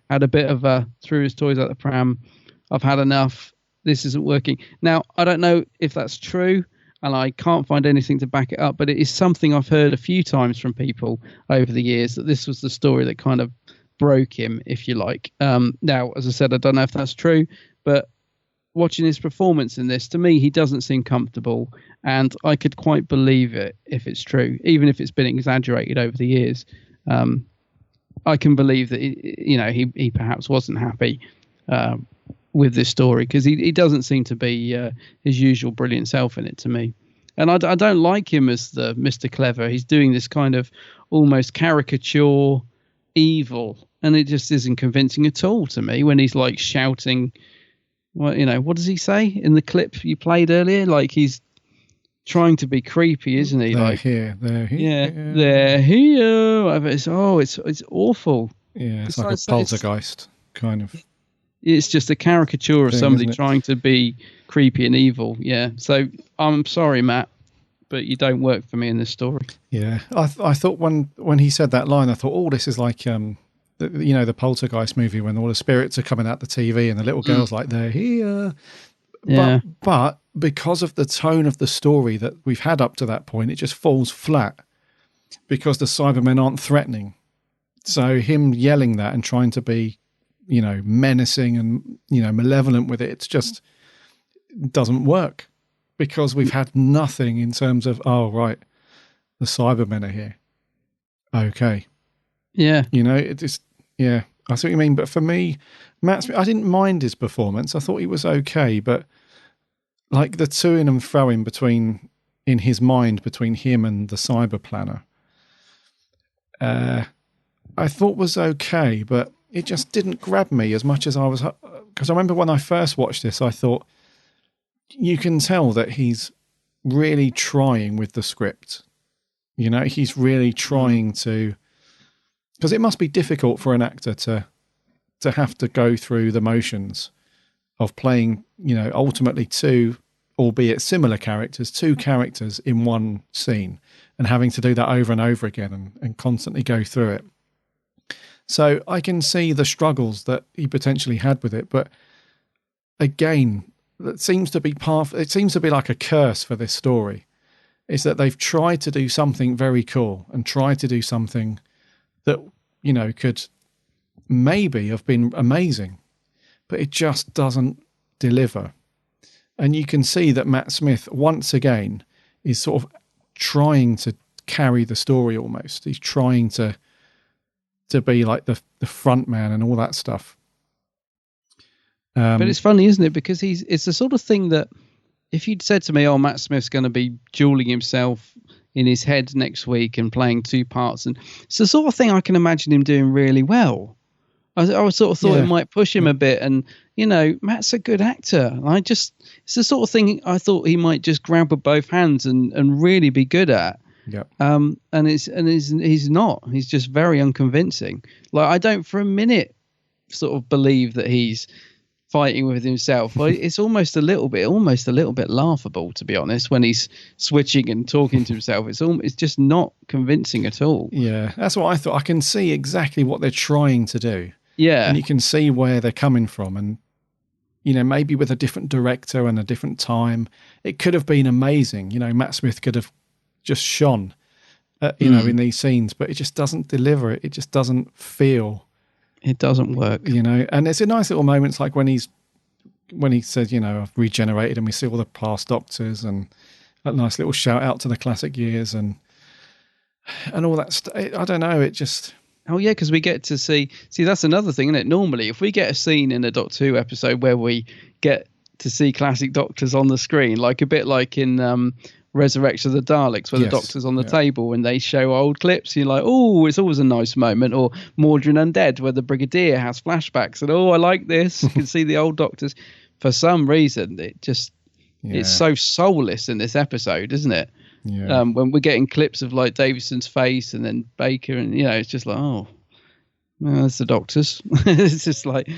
had a bit of a threw his toys out the pram. I've had enough. This isn't working. Now, I don't know if that's true, and I can't find anything to back it up, but it is something I've heard a few times from people over the years, that this was the story that kind of broke him, if you like. Now, as I said, I don't know if that's true, but watching his performance in this, to me, he doesn't seem comfortable, and I could quite believe it if it's true, even if it's been exaggerated over the years. I can believe that he perhaps wasn't happy with this story, because he doesn't seem to be his usual brilliant self in it to me. And I don't like him as the Mr. Clever. He's doing this kind of almost caricature evil, and it just isn't convincing at all to me when he's like shouting. Well, what does he say in the clip you played earlier? Like, he's trying to be creepy, isn't he? They're here. Yeah, they're here. It's awful. Yeah, it's like a poltergeist kind of. It's just a caricature of somebody trying to be creepy and evil. Yeah. So I'm sorry, Matt, but you don't work for me in this story. Yeah, I thought when he said that line, I thought, oh, this is like the Poltergeist movie when all the spirits are coming out the TV and the little girl's like, they're here. Yeah. But because of the tone of the story that we've had up to that point, it just falls flat because the Cybermen aren't threatening. So him yelling that and trying to be, menacing and, malevolent with it, it's just doesn't work because we've had nothing in terms of, oh, right, the Cybermen are here. Okay. Yeah. It just, yeah, I see what you mean. But for me, Matt Smith, I didn't mind his performance. I thought he was okay, but like the to-ing and fro-ing in his mind between him and the cyber planner, I thought was okay, but it just didn't grab me as much as I was, because I remember when I first watched this, I thought you can tell that he's really trying with the script. He's really trying to, because it must be difficult for an actor to have to go through the motions of playing, ultimately two, albeit similar characters, two characters in one scene, and having to do that over and over again and constantly go through it. So I can see the struggles that he potentially had with it, but again, it seems to be like a curse for this story, is that they've tried to do something very cool and tried to do something that, could maybe have been amazing, but it just doesn't deliver. And you can see that Matt Smith, once again, is sort of trying to carry the story almost. He's trying to be like the front man and all that stuff. But it's funny, isn't it? Because it's the sort of thing that if you'd said to me, oh, Matt Smith's going to be dueling himself in his head next week and playing two parts, and it's the sort of thing I can imagine him doing really well. I sort of thought it might push him a bit, and Matt's a good actor. It's the sort of thing I thought he might just grab with both hands and really be good at. Yeah. And he's not. He's just very unconvincing. Like, I don't for a minute sort of believe that he's fighting with himself. It's almost a little bit laughable, to be honest, when he's switching and talking to himself. It's just not convincing at all. Yeah, that's what I thought. I can see exactly what they're trying to do. Yeah. And you can see where they're coming from. And, maybe with a different director and a different time, it could have been amazing. Matt Smith could have just shone, in these scenes, but it just doesn't deliver it. It just doesn't feel. It doesn't work. And it's a nice little moments like when he says, I've regenerated, and we see all the past doctors and a nice little shout out to the classic years and all that stuff. I don't know. It just. Oh, yeah, because we get to see, that's another thing, isn't it? Normally, if we get a scene in a Doctor Who episode where we get to see classic Doctors on the screen, like a bit like in Resurrection of the Daleks, where the Doctor's on the table and they show old clips, you're like, oh, it's always a nice moment. Or Mordrin Undead, where the Brigadier has flashbacks and, oh, I like this. You can see the old Doctors. For some reason, it just, it's so soulless in this episode, isn't it? Yeah. When we're getting clips of like Davison's face and then Baker, and it's just like, oh, It's the Doctors. It's just like,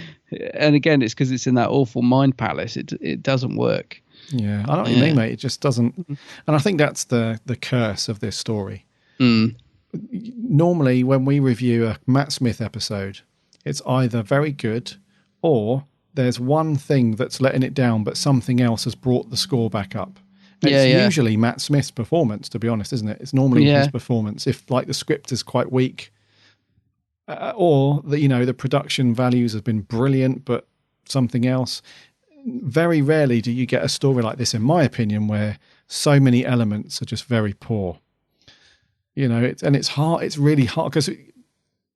and again, it's because it's in that awful mind palace. It doesn't work. Yeah, I know what you mean, mate. It just doesn't. And I think that's the curse of this story. Normally, when we review a Matt Smith episode, it's either very good or there's one thing that's letting it down, but something else has brought the score back up. It's usually Matt Smith's performance, to be honest, isn't it? It's normally his performance. If like the script is quite weak, or the production values have been brilliant, but something else. Very rarely do you get a story like this, in my opinion, where so many elements are just very poor. It's hard. It's really hard because,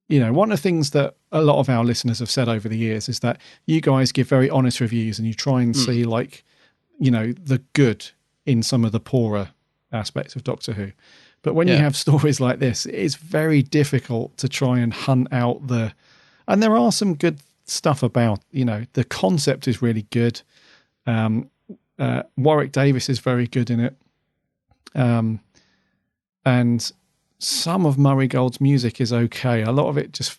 one of the things that a lot of our listeners have said over the years is that you guys give very honest reviews and you try and see the good in some of the poorer aspects of Doctor Who. But when you have stories like this, it's very difficult to try and hunt out and there are some good stuff about, the concept is really good. Warwick Davis is very good in it. And some of Murray Gold's music is okay. A lot of it just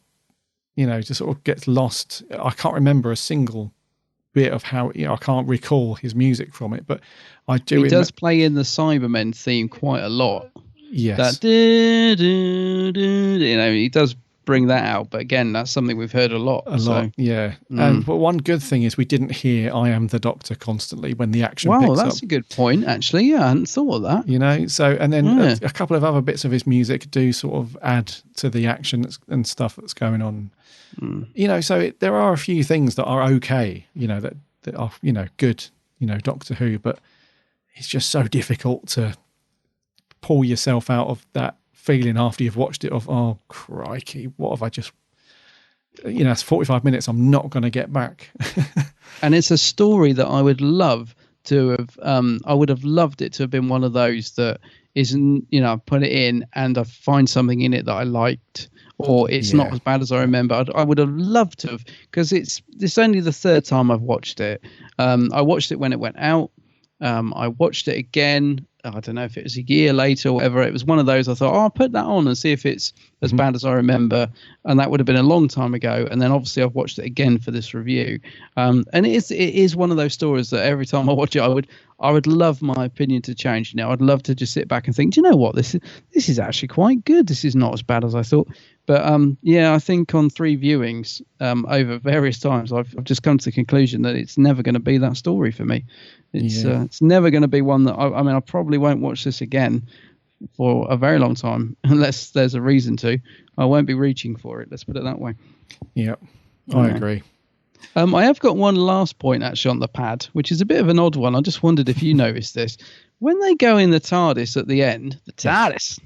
sort of gets lost. I can't remember a single bit of how, I can't recall his music from it, but I do. He does play in the Cybermen theme quite a lot. Yes. He does bring that out, but again, that's something we've heard a lot. Yeah. But one good thing is we didn't hear "I Am the Doctor" constantly when the action picks up. That's a good point, actually. Yeah, I hadn't thought of that. So, and then a couple of other bits of his music do sort of add to the action and stuff that's going on. So there are a few things that are okay, that are, good, Doctor Who, but it's just so difficult to pull yourself out of that feeling after you've watched it of, oh crikey, what have I just, it's 45 minutes I'm not going to get back. And it's a story that I would love to have, I would have loved it to have been one of those that isn't, I put it in and I find something in it that I liked, or it's not as bad as I remember. I would have loved to have, because it's only the third time I've watched it. I watched it when it went out. I watched it again. I don't know if it was a year later or whatever. It was one of those I thought, I'll put that on and see if it's as bad as I remember. And that would have been a long time ago. And then obviously I've watched it again for this review. And it is one of those stories that every time I watch it, I would love my opinion to change. I'd love to just sit back and think, do you know what? This is actually quite good. This is not as bad as I thought. But I think on 3 viewings over various times, I've just come to the conclusion that it's never going to be that story for me. It's never going to be one that I probably won't watch this again for a very long time unless there's a reason to. I won't be reaching for it. Let's put it that way. Yep, I agree. I have got one last point actually on the pad, which is a bit of an odd one. I just wondered if you noticed this. When they go in the TARDIS at the end, the TARDIS.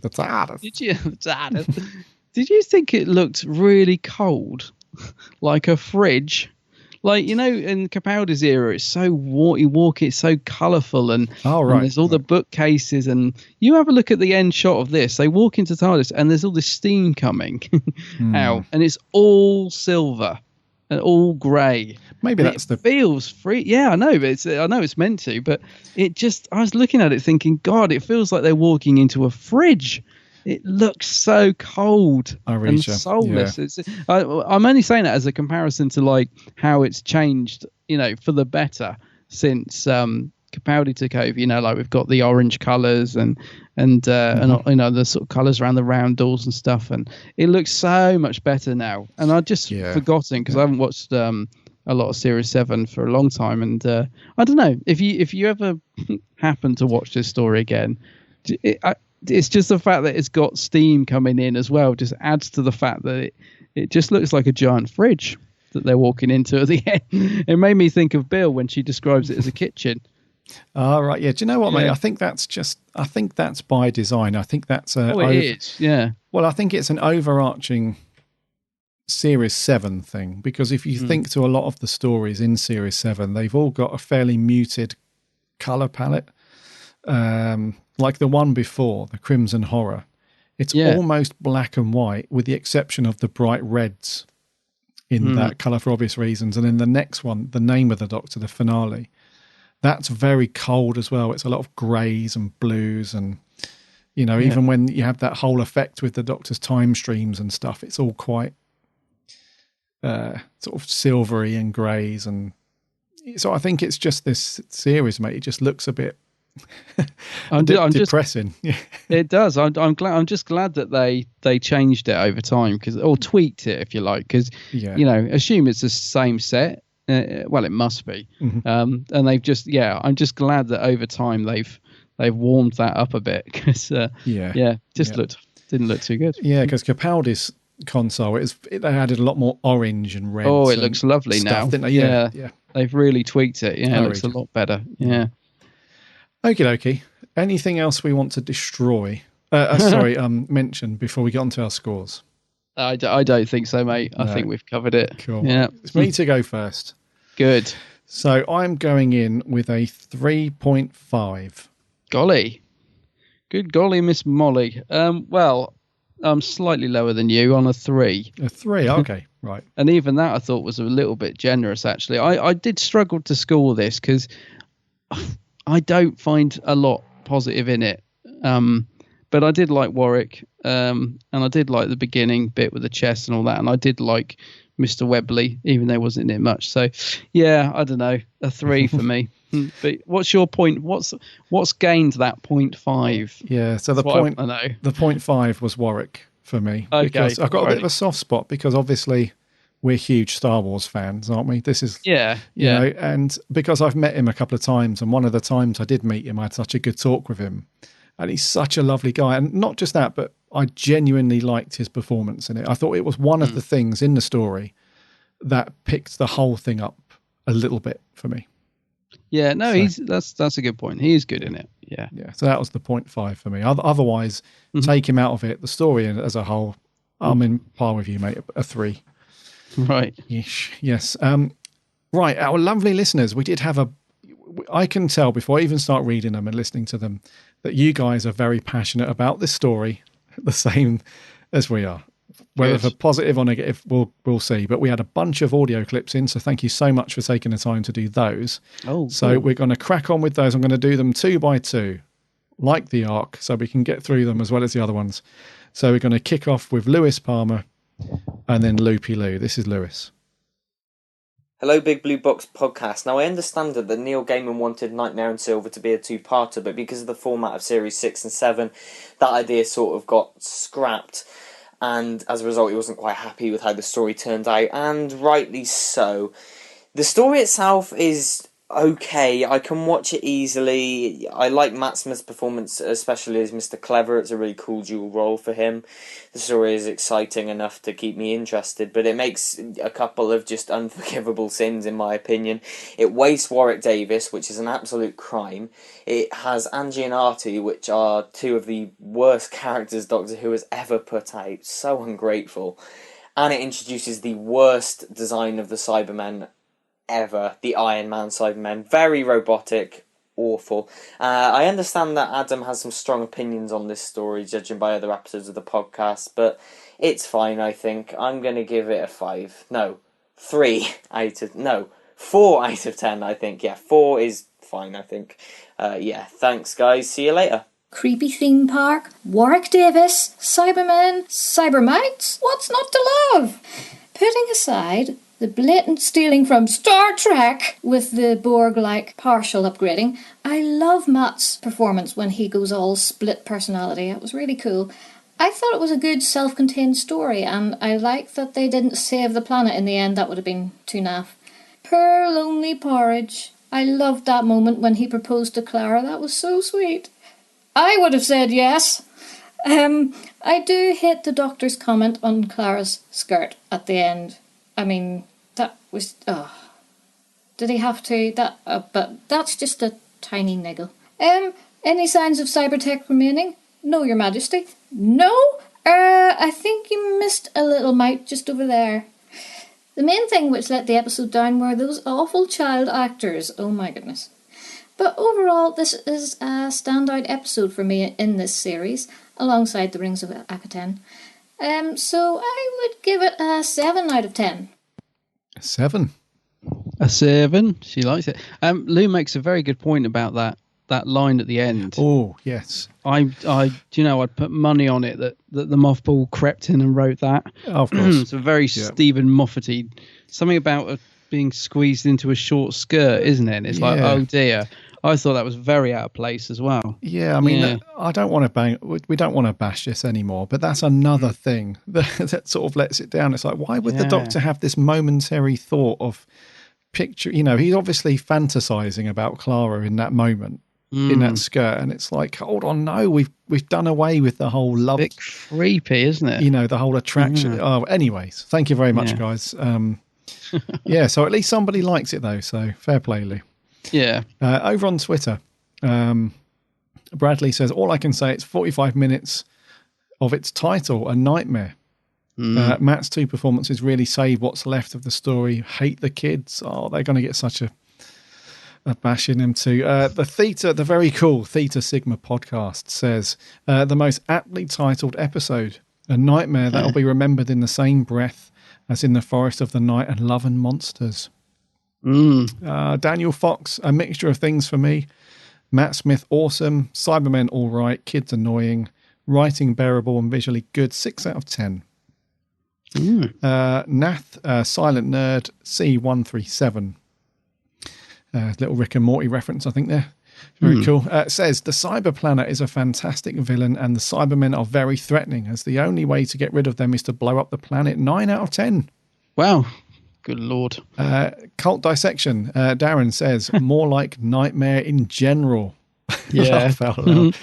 Did you think it looked really cold, like a fridge? Like, in Capaldi's era, it's so walkie, it's so colourful, and there's all the bookcases. And you have a look at the end shot of this. They walk into TARDIS, and there's all this steam coming out, and it's all silver and all grey. Maybe that's it feels free. Yeah, I know, but I know it's meant to, but I was looking at it thinking, God, it feels like they're walking into a fridge. It looks so cold and soulless. Yeah. I'm only saying that as a comparison to like how it's changed, for the better since Capaldi took over. Like we've got the orange colours and the sort of colours around the round doors and stuff, and it looks so much better now. And I just forgotten because I haven't watched a lot of Series 7 for a long time, and I don't know if you ever happen to watch this story again. It's just the fact that it's got steam coming in as well just adds to the fact that it just looks like a giant fridge that they're walking into at the end. It made me think of Bill when she describes it as a kitchen. Oh, right. Yeah. Do you know what, mate? I think that's by design. I think that's it is. Yeah. Well, I think it's an overarching Series 7 thing, because if you think to a lot of the stories in Series 7, they've all got a fairly muted colour palette. Like the one before, the Crimson Horror, it's almost black and white with the exception of the bright reds in that colour for obvious reasons. And then the next one, The Name of the Doctor, the finale, that's very cold as well. It's a lot of greys and blues and, even when you have that whole effect with the Doctor's time streams and stuff, it's all quite, sort of silvery and greys, and so I think it's just this series, mate. It just looks a bit depressing. It does. I'm glad. I'm just glad that they changed it over time, or tweaked it, if you like, because assume it's the same set. Well, it must be. And they've just I'm just glad that over time they've warmed that up a bit, because didn't look too good. Yeah, because Capaldi's console they added a lot more orange and red. Oh, it looks lovely now. Didn't they? Yeah. They've really tweaked it. Yeah, it looks a lot better. Yeah. Okie dokie. Anything else we want to destroy? Mention before we get onto our scores? I don't think so, mate. I think we've covered it. Cool. Yeah. It's me to go first. Good. So I'm going in with a 3.5. Golly. Good golly, Miss Molly. Well, I'm slightly lower than you on a 3. A 3, okay, right. And even that I thought was a little bit generous, actually. I did struggle to score this because I don't find a lot positive in it. But I did like Warwick, and I did like the beginning bit with the chess and all that, and I did like Mr. Webley, even though he wasn't in it much. So, yeah, I don't know, a 3 for me. But what's your point? What's gained that 0.5? Yeah, so the 0.5 was Warwick for me. Okay, because I've got a bit of a soft spot, because obviously we're huge Star Wars fans, aren't we? This is you know, and because I've met him a couple of times, and one of the times I did meet him, I had such a good talk with him, and he's such a lovely guy. And not just that, but I genuinely liked his performance in it. I thought it was one of the things in the story that picked the whole thing up a little bit for me. Yeah, no, that's a good point. He is good in it. Yeah. So that was the 0.5 for me. Otherwise, take him out of it. The story as a whole, I'm in par with you, mate. A 3. Right. Yes. Right. Our lovely listeners, we did have I can tell before I even start reading them and listening to them that you guys are very passionate about this story, the same as we are. Whether for positive or negative, we'll see. But we had a bunch of audio clips in, so thank you so much for taking the time to do those. So we're going to crack on with those. I'm going to do them 2 by 2, like the Ark, so we can get through them as well as the other ones. So we're going to kick off with Lewis Palmer and then Loopy Lou. This is Lewis. Hello, Big Blue Box podcast. Now, I understand that Neil Gaiman wanted Nightmare in Silver to be a 2-parter, but because of the format of Series 6 and 7, that idea sort of got scrapped. And as a result, he wasn't quite happy with how the story turned out, and rightly so. The story itself is okay. I can watch it easily. I like Matt Smith's performance, especially as Mr. Clever. It's a really cool dual role for him. The story is exciting enough to keep me interested, but it makes a couple of just unforgivable sins, in my opinion. It wastes Warwick Davis, which is an absolute crime. It has Angie and Artie, which are 2 of the worst characters Doctor Who has ever put out. So ungrateful. And it introduces the worst design of the Cybermen ever, the Iron Man Cybermen. Very robotic, awful. I understand that Adam has some strong opinions on this story, judging by other episodes of the podcast, but it's fine, I think. I'm going to give it a 4 out of 10, I think. Yeah, 4 is fine, I think. Thanks, guys. See you later. Creepy theme park, Warwick Davis, Cybermen, Cybermites. What's not to love? Putting aside the blatant stealing from Star Trek with the Borg-like partial upgrading, I love Matt's performance when he goes all split personality. It was really cool. I thought it was a good self-contained story, and I like that they didn't save the planet in the end. That would have been too naff. Poor lonely Porridge. I loved that moment when he proposed to Clara. That was so sweet. I would have said yes. I do hate the Doctor's comment on Clara's skirt at the end. I mean, that was... did he have to? But that's just a tiny niggle. Any signs of cybertech remaining? No, Your Majesty. No? I think you missed a little mite just over there. The main thing which let the episode down were those awful child actors. Oh my goodness. But overall, this is a standout episode for me in this series, alongside The Rings of Akaten. So I would give it a 7 out of 10. A 7? A 7? She likes it. Lou makes a very good point about that that line at the end. Oh, yes. I'd put money on it that the mothball crept in and wrote that. Of course. It's a very Stephen Moffat-y, something about being squeezed into a short skirt, isn't it? And it's like, oh dear. I thought that was very out of place as well. Yeah, I mean, I don't want to we don't want to bash this anymore, but that's another thing that sort of lets it down. It's like, why would the Doctor have this momentary thought of picture? He's obviously fantasizing about Clara in that moment, in that skirt, and it's like, hold on, no, we've done away with the whole love. Bit creepy, isn't it? The whole attraction. Oh, anyways, thank you very much, guys. So at least somebody likes it though, so fair play, Lou. Yeah. Over on Twitter, Bradley says, all I can say, it's 45 minutes of its title, A Nightmare. Matt's 2 performances really save what's left of the story. Hate the kids. Oh, they're going to get such a bash in them too. The very cool Theta Sigma podcast says, the most aptly titled episode, A Nightmare that'll be remembered in the same breath as in The Forest of the Night and Love and Monsters. Daniel Fox, a mixture of things for me. Matt Smith, awesome. Cybermen, all right. Kids, annoying. Writing, bearable and visually good. 6 out of 10. Nath, Silent Nerd, C137. Little Rick and Morty reference, I think there. Very cool. Says, the Cyber Planet is a fantastic villain and the Cybermen are very threatening as the only way to get rid of them is to blow up the planet. 9 out of 10. Wow. Good Lord. Cult Dissection. Darren says, more like Nightmare in general. Yeah. Laugh out loud.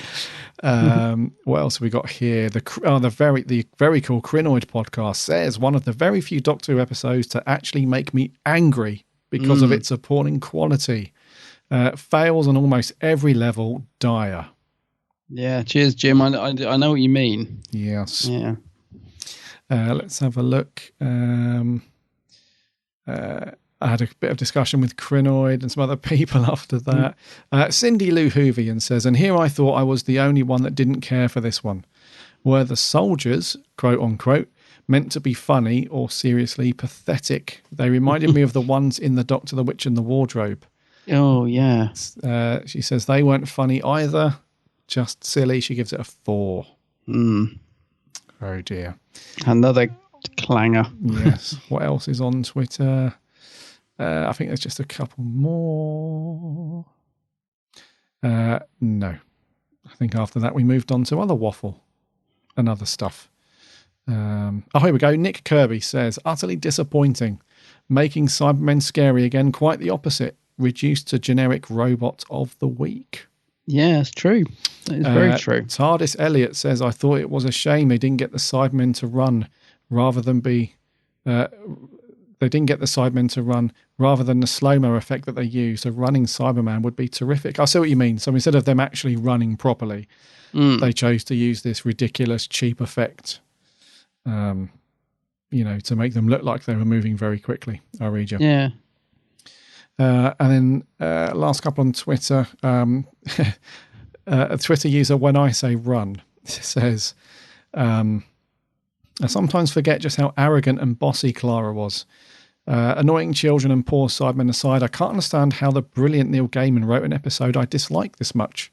What else have we got here? The very cool Crinoid podcast says, one of the very few Doctor Who episodes to actually make me angry because of its appalling quality. Fails on almost every level. Dire. Yeah. Cheers, Jim. I know what you mean. Yes. Yeah. Let's have a look. I had a bit of discussion with Crinoid and some other people after that. Cindy Lou Hoovian says, and here I thought I was the only one that didn't care for this one. Were the soldiers, quote unquote, meant to be funny or seriously pathetic? They reminded me of the ones in The Doctor, the Witch and the Wardrobe. Oh, yeah. She says they weren't funny either, just silly. She gives it a 4. Oh, dear. Another clanger. Yes. What else is on Twitter? I think there's just a couple more. No. I think after that we moved on to other waffle and other stuff. Here we go. Nick Kirby says, utterly disappointing. Making Cybermen scary again. Quite the opposite. Reduced to generic robot of the week. Yeah, it's true. It's very true. TARDIS Elliot says, I thought it was a shame they didn't get the Cybermen to run rather than be... they didn't get the Cybermen to run rather than the slow-mo effect that they used. A running Cyberman would be terrific. I see what you mean. So instead of them actually running properly, they chose to use this ridiculous, cheap effect, to make them look like they were moving very quickly. I'll read you. Yeah. And then last couple on Twitter. A Twitter user, when I say run, says, I sometimes forget just how arrogant and bossy Clara was. Annoying children and poor Cybermen aside, I can't understand how the brilliant Neil Gaiman wrote an episode I dislike this much.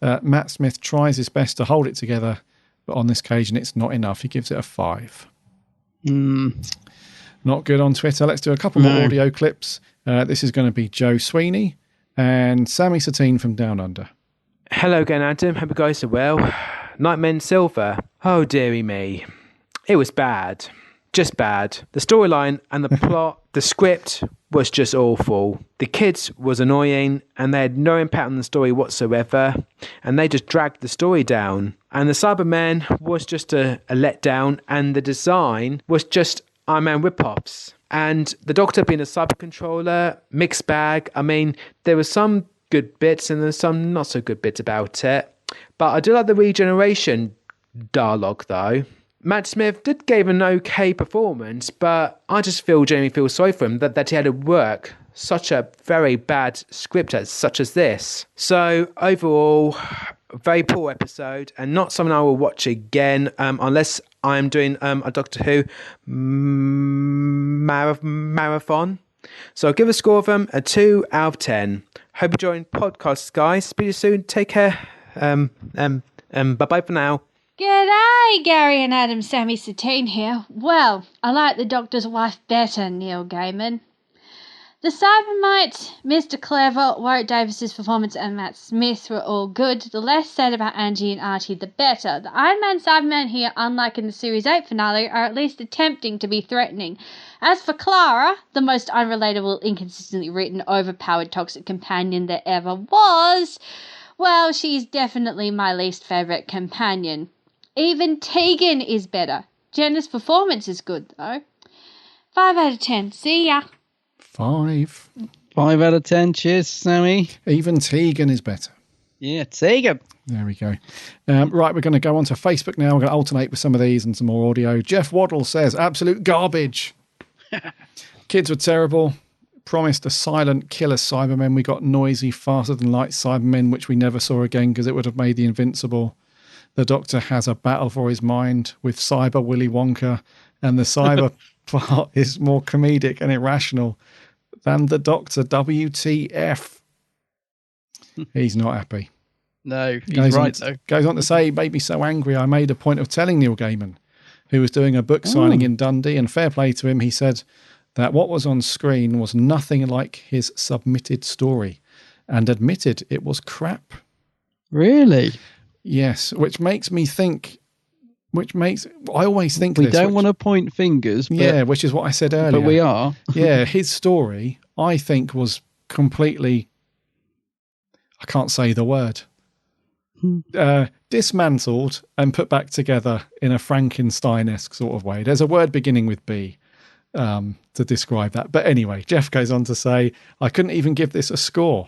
Matt Smith tries his best to hold it together, but on this occasion it's not enough. He gives it a 5. Not good on Twitter. Let's do a couple more audio clips. This is going to be Joe Sweeney and Sammy Satine from Down Under. Hello again, Adam. Hope you guys are well. Nightmen Silver. Oh, dearie me. It was bad. Just bad. The storyline and the plot, the script was just awful. The kids was annoying and they had no impact on the story whatsoever. And they just dragged the story down. And the Cybermen was just a letdown. And the design was just Iron Man rip-offs. And the Doctor being a cyber controller, mixed bag. I mean, there were some good bits and there's some not so good bits about it. But I do like the regeneration dialogue though. Matt Smith did give an okay performance, but I just feel Jamie feels sorry for him that he had to work such a very bad script such as this. So overall, very poor episode and not something I will watch again unless I am doing a Doctor Who marathon. So I'll give a score of them a 2 out of 10. Hope you join podcasts, guys. Speak to you soon. Take care. Bye-bye for now. G'day, Gary and Adam. Sammy Satine here. Well, I like the Doctor's wife better, Neil Gaiman. The Cybermites, Mr. Clever, Warwick Davis's performance and Matt Smith were all good. The less said about Angie and Archie, the better. The Iron Man Cybermen here, unlike in the Series 8 finale, are at least attempting to be threatening. As for Clara, the most unrelatable, inconsistently written, overpowered toxic companion there ever was, well, she's definitely my least favourite companion. Even Tegan is better. Jenna's performance is good, though. 5 out of 10. See ya. 5. 5 out of 10. Cheers, Sammy. Even Tegan is better. Yeah, Tegan. There we go. Right, we're going to go on to Facebook now. We're going to alternate with some of these and some more audio. Jeff Waddle says, absolute garbage. Kids were terrible. Promised a silent killer Cybermen. We got noisy, faster than light Cybermen, which we never saw again because it would have made the Invincible. The Doctor has a battle for his mind with Cyber Willy Wonka, and the Cyber part is more comedic and irrational than the Doctor. WTF. He's not happy. No, he's right, though. Goes on to say, made me so angry, I made a point of telling Neil Gaiman, who was doing a book signing in Dundee, and fair play to him, he said that what was on screen was nothing like his submitted story, and admitted it was crap. Really? Yes, which makes me think, I always think we this. Don't want to point fingers. But, yeah, which is what I said earlier. But we are. Yeah, his story, I think, was completely, I can't say the word, dismantled and put back together in a Frankenstein-esque sort of way. There's a word beginning with B to describe that. But anyway, Jeff goes on to say, I couldn't even give this a score.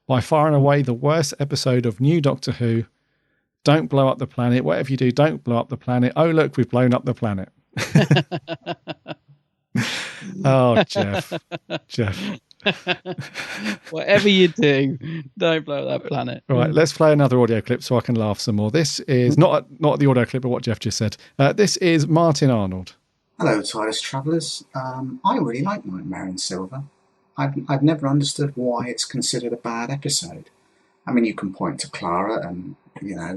By far and away the worst episode of New Doctor Who. Don't blow up the planet. Whatever you do, don't blow up the planet. Oh, look, we've blown up the planet. Oh, Jeff. Whatever you do, don't blow up that planet. Right, let's play another audio clip so I can laugh some more. This is not the audio clip, but what Jeff just said. This is Martin Arnold. Hello, TARDIS travellers. I really like Nightmare in Silver. I've never understood why it's considered a bad episode. I mean, you can point to Clara and,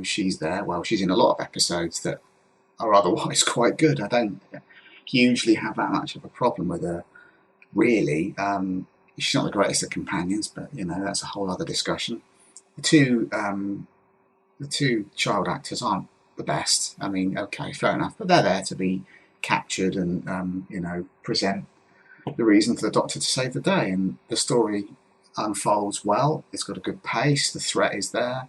she's there. Well, she's in a lot of episodes that are otherwise quite good. I don't hugely have that much of a problem with her, really. She's not the greatest of companions, but, that's a whole other discussion. The two child actors aren't the best. I mean, okay, fair enough, but they're there to be captured and, present the reason for the Doctor to save the day, and the story unfolds well. It's got a good pace. The threat is there.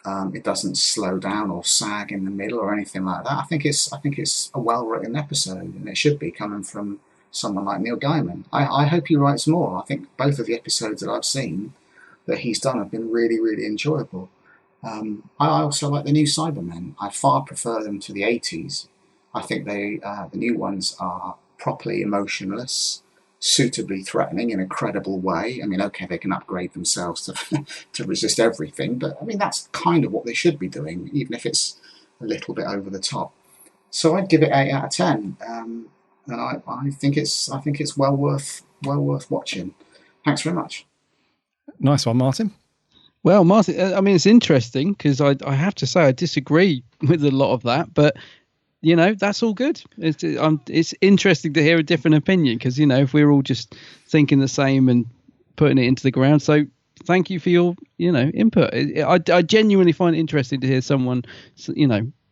It doesn't slow down or sag in the middle or anything like that. I think it's a well-written episode, and it should be coming from someone like Neil Gaiman. I hope he writes more. I think both of the episodes that I've seen that he's done have been really, really enjoyable. I also like the new Cybermen. I far prefer them to the 80s. I think the new ones are properly emotionless, suitably threatening in a credible way. I mean, okay, they can upgrade themselves to resist everything, but I mean, that's kind of what they should be doing, even if it's a little bit over the top. So I'd give it 8 out of 10, and I think it's well worth watching. Thanks very much. Nice one, Martin. Well, Martin, I mean, it's interesting because I have to say I disagree with a lot of that, but that's all good. It's interesting to hear a different opinion because, if we're all just thinking the same and putting it into the ground. So thank you for your, input. I genuinely find it interesting to hear someone,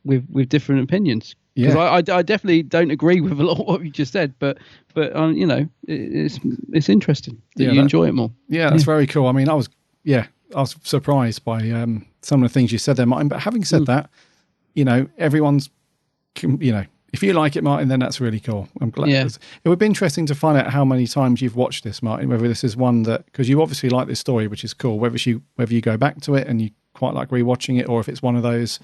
with different opinions. Because I definitely don't agree with a lot of what you just said, but it's interesting that you enjoy it more. Yeah, that's very cool. I mean, I was surprised by some of the things you said there, Martin. But having said that, everyone's, if you like it, Martin, then that's really cool. I'm glad. Yeah. It would be interesting to find out how many times you've watched this, Martin, whether this is one that, because you obviously like this story, which is cool, whether you go back to it and you quite like rewatching it, or if it's one of those,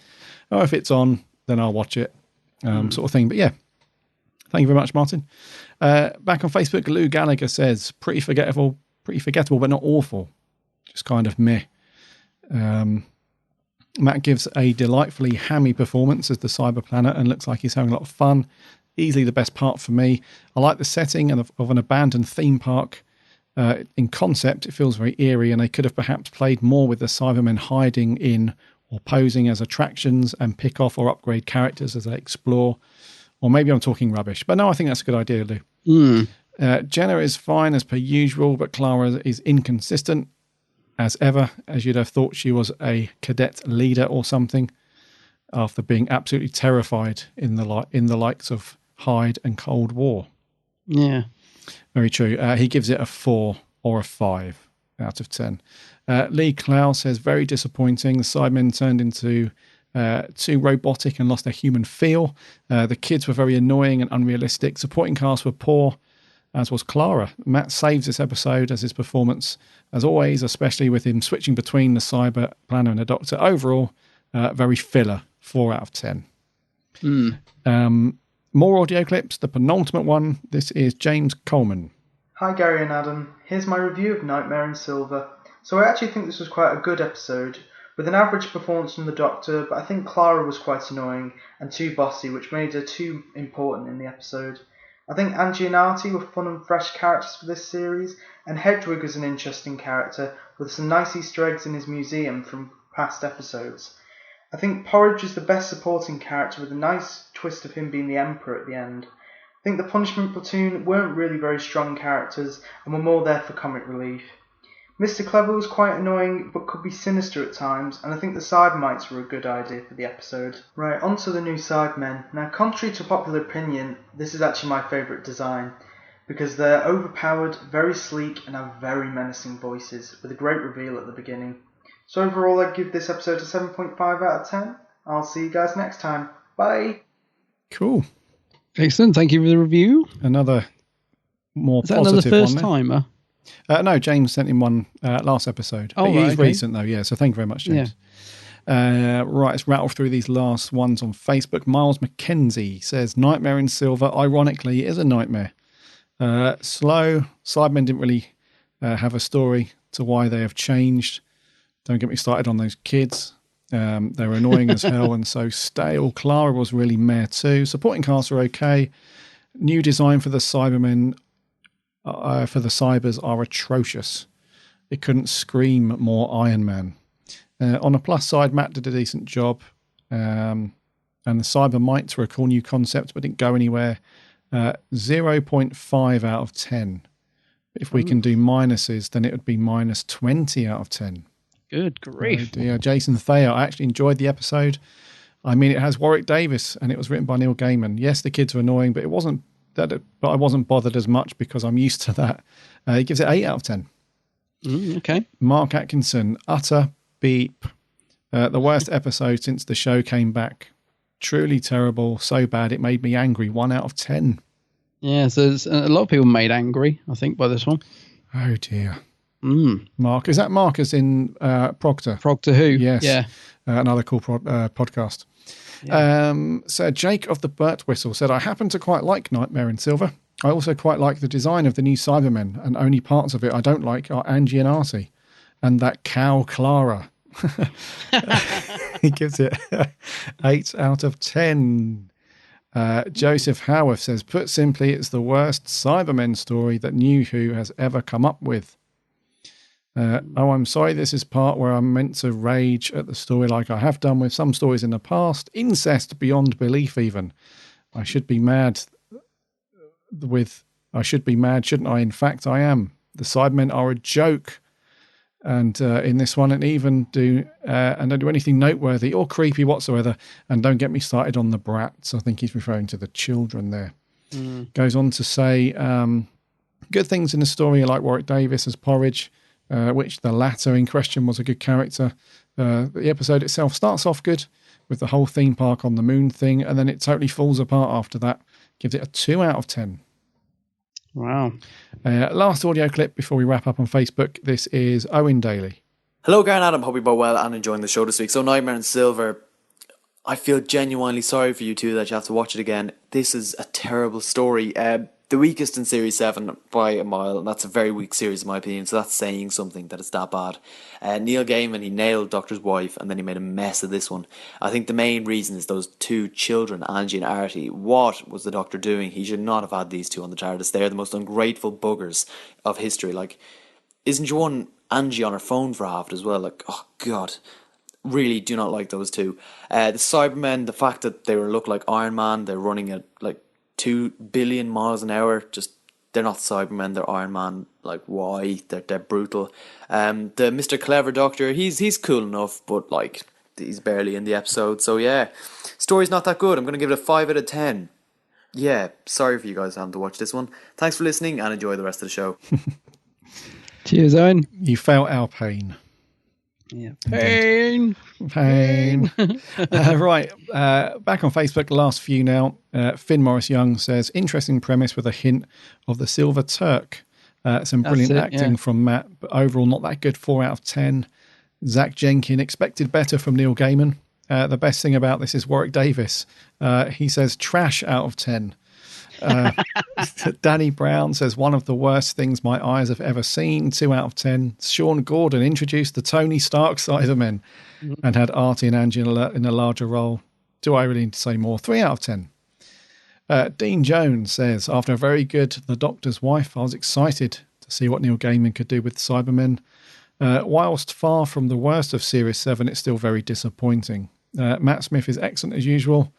if it's on, then I'll watch it, sort of thing. But yeah, thank you very much, Martin. Back on Facebook, Lou Gallagher says, pretty forgettable, but not awful. Just kind of meh. Matt gives a delightfully hammy performance as the cyber planet and looks like he's having a lot of fun. Easily the best part for me. I like the setting of an abandoned theme park. In concept, it feels very eerie, and they could have perhaps played more with the Cybermen hiding in or posing as attractions and pick off or upgrade characters as they explore. Or maybe I'm talking rubbish. But no, I think that's a good idea, Lou. Jenna is fine as per usual, but Clara is inconsistent as ever, as you'd have thought she was a cadet leader or something, after being absolutely terrified in the likes of Hyde and Cold War. Yeah. Very true. He gives it a 4 or a 5 out of 10. Lee Clow says, very disappointing. The Cybermen turned into too robotic and lost their human feel. The kids were very annoying and unrealistic. Supporting cast were poor, as was Clara. Matt saves this episode as his performance, as always, especially with him switching between the Cyber Planner and the Doctor. Overall, very filler, 4 out of 10. More audio clips. The penultimate one. This is James Coleman. Hi Gary and Adam. Here's my review of Nightmare in Silver. So I actually think this was quite a good episode, with an average performance from the Doctor, but I think Clara was quite annoying and too bossy, which made her too important in the episode. I think Angie and Artie were fun and fresh characters for this series, and Hedwig was an interesting character, with some nice Easter eggs in his museum from past episodes. I think Porridge is the best supporting character, with a nice twist of him being the Emperor at the end. I think the Punishment Platoon weren't really very strong characters, and were more there for comic relief. Mr. Clever was quite annoying, but could be sinister at times, and I think the Cybermites were a good idea for the episode. Right, on to the new Cybermen. Now, contrary to popular opinion, this is actually my favourite design, because they're overpowered, very sleek, and have very menacing voices, with a great reveal at the beginning. So overall, I'd give this episode a 7.5 out of 10. I'll see you guys next time. Bye! Cool. Excellent, thank you for the review. Another more Is that positive another first one timer? No, James sent in one last episode. Oh, but right, he's okay. recent, though, yeah, so thank you very much, James. Right, let's rattle through these last ones on Facebook. Miles McKenzie says, Nightmare in Silver, ironically, is a nightmare. Slow. Cybermen didn't really have a story to why they have changed. Don't get me started on those kids. They were annoying as hell and so stale. Clara was really meh too. Supporting cast are okay. New design for the Cybermen, for the Cybers, are atrocious. It couldn't scream more Iron Man. On a plus side, Matt did a decent job. And the Cybermites were a cool new concept, but didn't go anywhere. 0.5 out of 10. If we can do minuses, then it would be minus 20 out of 10. Good grief. Yeah, Jason Thayer, I actually enjoyed the episode. I mean, it has Warwick Davis, and it was written by Neil Gaiman. Yes, the kids were annoying, but it wasn't that. But I wasn't bothered as much because I'm used to that. He gives it 8 out of 10. Okay. Mark Atkinson, utter beep. The worst episode since the show came back. Truly terrible, so bad it made me angry. 1 out of 10. Yeah, so a lot of people made angry, I think, by this one. Oh dear. Mark, is that Mark as in Proctor? Proctor Who? Yes. Yeah. Another cool podcast. Yeah. So Jake of the Burt Whistle said, I happen to quite like Nightmare in Silver. I also quite like the design of the new Cybermen, and only parts of it I don't like are Angie and Artie. And that cow Clara. He gives it 8 out of 10. Joseph Howarth says, put simply, it's the worst Cybermen story that New Who has ever come up with. I'm sorry, this is part where I'm meant to rage at the story like I have done with some stories in the past. Incest beyond belief even. I should be mad, shouldn't I? In fact, I am. The Cybermen are a joke. And in this one, and even don't do anything noteworthy or creepy whatsoever. And don't get me started on the brats. I think he's referring to the children there. Goes on to say, good things in the story, like Warwick Davis as Porridge, which the latter in question was a good character. The episode itself starts off good with the whole theme park on the moon thing, and then it totally falls apart after that. Gives it a 2 out of 10. Wow. Last audio clip before we wrap up on Facebook. This is Owen Daly. Hello, Gary and Adam. Hope you're both well and enjoying the show this week. So, Nightmare in Silver, I feel genuinely sorry for you two that you have to watch it again. This is a terrible story. the weakest in Series 7 by a mile, and that's a very weak series in my opinion, so that's saying something that it's that bad. Neil Gaiman, he nailed Doctor's Wife, and then he made a mess of this one. I think the main reason is those two children, Angie and Artie. What was the Doctor doing? He should not have had these two on the TARDIS. They're the most ungrateful buggers of history. Like, isn't your one Angie on her phone for half it as well? Like, oh god. Really do not like those two. The Cybermen, the fact that they look like Iron Man, they're running at like 2 billion miles an hour, just they're not Cybermen, they're Iron Man. Like, why? They're brutal. The Mr. Clever Doctor, he's cool enough, but like he's barely in the episode. So yeah, story's not that good. I'm gonna give it a 5 out of 10. Yeah, sorry for you guys having to watch this one. Thanks for listening and enjoy the rest of the show. Cheers, Owen. You felt our pain. Yeah. Pain. Right. Back on Facebook, last few now. Finn Morris Young says, interesting premise with a hint of the Silver Turk. Some brilliant acting from Matt, but overall not that good. 4 out of 10. Zach Jenkin, expected better from Neil Gaiman. The best thing about this is Warwick Davis. He says trash out of 10. Danny Brown says one of the worst things my eyes have ever seen. 2 out of 10. Sean Gordon introduced the Tony Stark Cybermen and had Artie and Angela in a larger role. Do I really need to say more? 3 out of 10. Dean Jones says after a very good The Doctor's Wife, I was excited to see what Neil Gaiman could do with the Cybermen. Whilst far from the worst of Series 7, it's still very disappointing. Matt Smith is excellent as usual.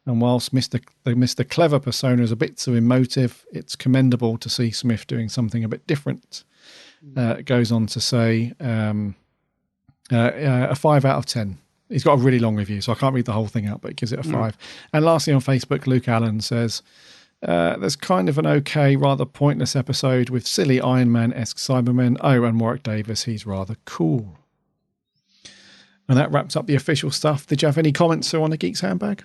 And whilst the Mr. Clever persona is a bit too emotive, it's commendable to see Smith doing something a bit different. It goes on to say a 5 out of 10. He's got a really long review, so I can't read the whole thing out, but it gives it a 5. And lastly on Facebook, Luke Allen says, there's kind of an okay, rather pointless episode with silly Iron Man-esque Cybermen. Oh, and Warwick Davis, he's rather cool. And that wraps up the official stuff. Did you have any comments on the Geek's Handbag?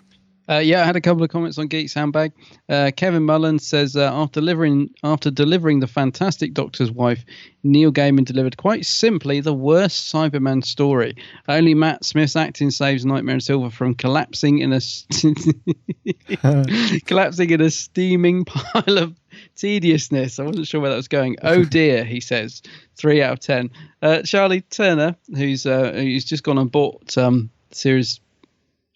Yeah, I had a couple of comments on Geek's Handbag. Kevin Mullen says, after delivering the fantastic Doctor's Wife, Neil Gaiman delivered quite simply the worst Cyberman story. Only Matt Smith's acting saves Nightmare in Silver from collapsing in a steaming pile of tediousness. I wasn't sure where that was going. Oh dear, he says. 3 out of 10. Charlie Turner, who's just gone and bought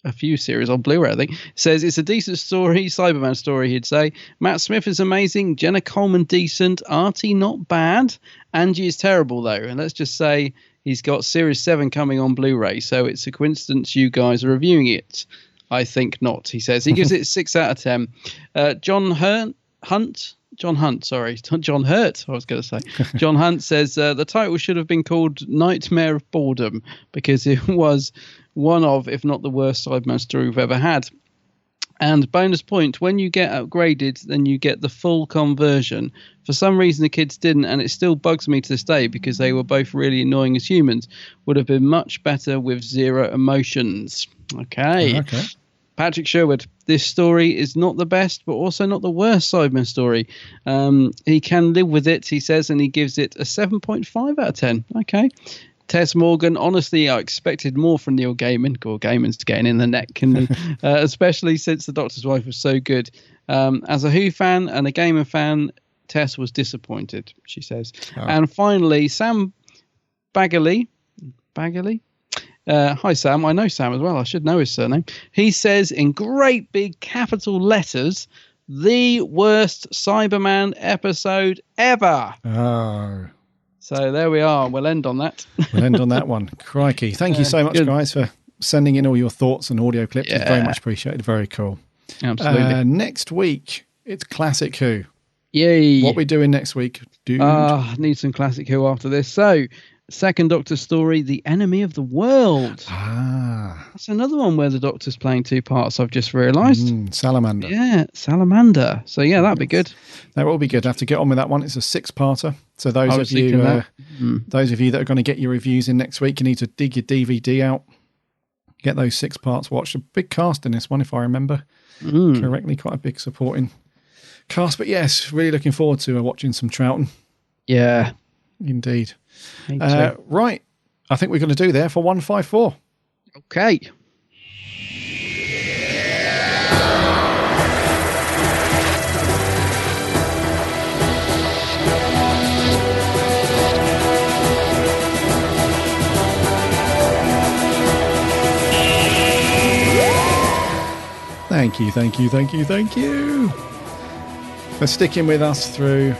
a few series on Blu-ray, I think, says it's a decent story, Cyberman story, he'd say. Matt Smith is amazing, Jenna Coleman decent, Artie not bad, Angie is terrible though, and let's just say he's got Series 7 coming on Blu-ray, so it's a coincidence you guys are reviewing it. I think not, he says. He gives it 6 out of 10. John Hurt, I was going to say. John Hunt says the title should have been called Nightmare of Boredom because it was one of, if not the worst Cyberman story we've ever had. And bonus point, when you get upgraded, then you get the full conversion. For some reason, the kids didn't, and it still bugs me to this day because they were both really annoying as humans. Would have been much better with zero emotions. Okay. Patrick Sherwood, this story is not the best, but also not the worst Cyberman story. He can live with it, he says, and he gives it a 7.5 out of 10. Okay. Tess Morgan, honestly, I expected more from Neil Gaiman. God, Gaiman's getting in the neck, especially since The Doctor's Wife was so good. As a Who fan and a Gaiman fan, Tess was disappointed, she says. Oh. And finally, Sam Bagley. Hi, Sam. I know Sam as well. I should know his surname. He says in great big capital letters, the worst Cyberman episode ever. Oh. So there we are. We'll end on that. We'll end on that one. Crikey. Thank you so much, guys, for sending in all your thoughts and audio clips. It's very much appreciated. Very cool. Absolutely. Next week, it's Classic Who. Yay. What we doing next week, dude? Need some Classic Who after this. So, second Doctor story, The Enemy of the World. That's another one where the Doctor's playing 2 parts, I've just realised. Salamander. Yeah, Salamander. So, yeah, that'd be good. That will be good. I have to get on with that one. It's a 6-parter. So those of you that are going to get your reviews in next week, you need to dig your DVD out, get those 6 parts watched. A big cast in this one, if I remember correctly. Quite a big supporting cast. But yes, really looking forward to watching some Troughton. Yeah. Indeed. Right. I think we're going to do there for 154. Okay. Thank you, thank you, thank you, thank you for sticking with us through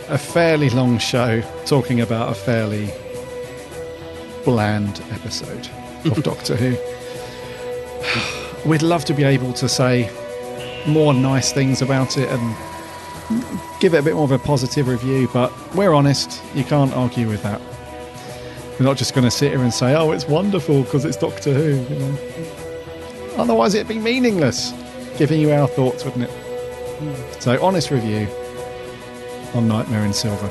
a fairly long show talking about a fairly bland episode of Doctor Who. We'd love to be able to say more nice things about it and give it a bit more of a positive review, but we're honest, you can't argue with that. We're not just going to sit here and say, oh, it's wonderful because it's Doctor Who. You know? Otherwise it'd be meaningless giving you our thoughts, wouldn't it? So, honest review on Nightmare in Silver.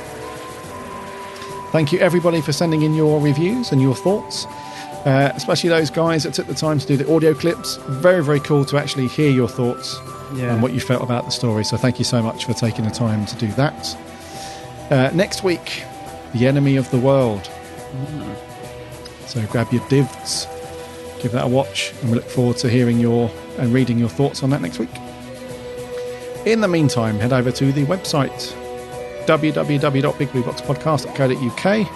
Thank you everybody for sending in your reviews and your thoughts, especially those guys that took the time to do the audio clips. Very, very cool to actually hear your thoughts and what you felt about the story. So thank you so much for taking the time to do that. Next week, The Enemy of the World. So grab your divs, give that a watch, and we look forward to hearing and reading your thoughts on that next week. In the meantime, head over to the website www.bigblueboxpodcast.co.uk.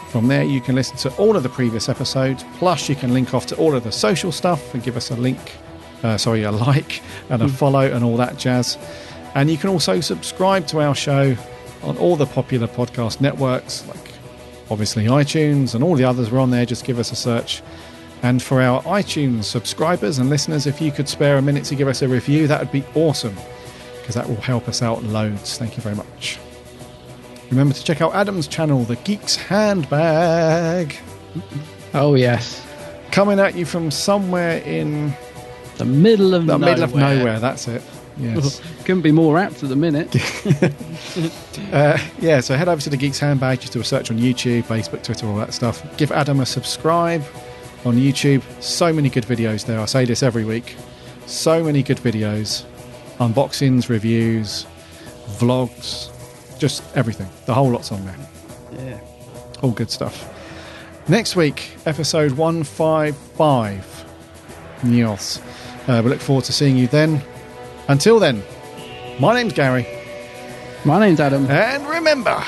From there you can listen to all of the previous episodes, plus you can link off to all of the social stuff and give us a like and a follow and all that jazz. And you can also subscribe to our show on all the popular podcast networks, like obviously iTunes and all the others. We're on there, just give us a search. And for our iTunes subscribers and listeners, if you could spare a minute to give us a review, that would be awesome, because that will help us out loads. Thank you very much. Remember to check out Adam's channel, The Geek's Handbag. Oh, yes. Coming at you from somewhere in the middle of nowhere. Middle of nowhere, that's it. Yes. Couldn't be more apt at the minute. So head over to The Geek's Handbag, just do a search on YouTube, Facebook, Twitter, all that stuff. Give Adam a subscribe on YouTube. So many good videos there. I say this every week. So many good videos. Unboxings, reviews, vlogs, just everything. The whole lot's on there. Yeah. All good stuff. Next week, episode 155. Niels. We look forward to seeing you then. Until then, my name's Gary. My name's Adam. And remember...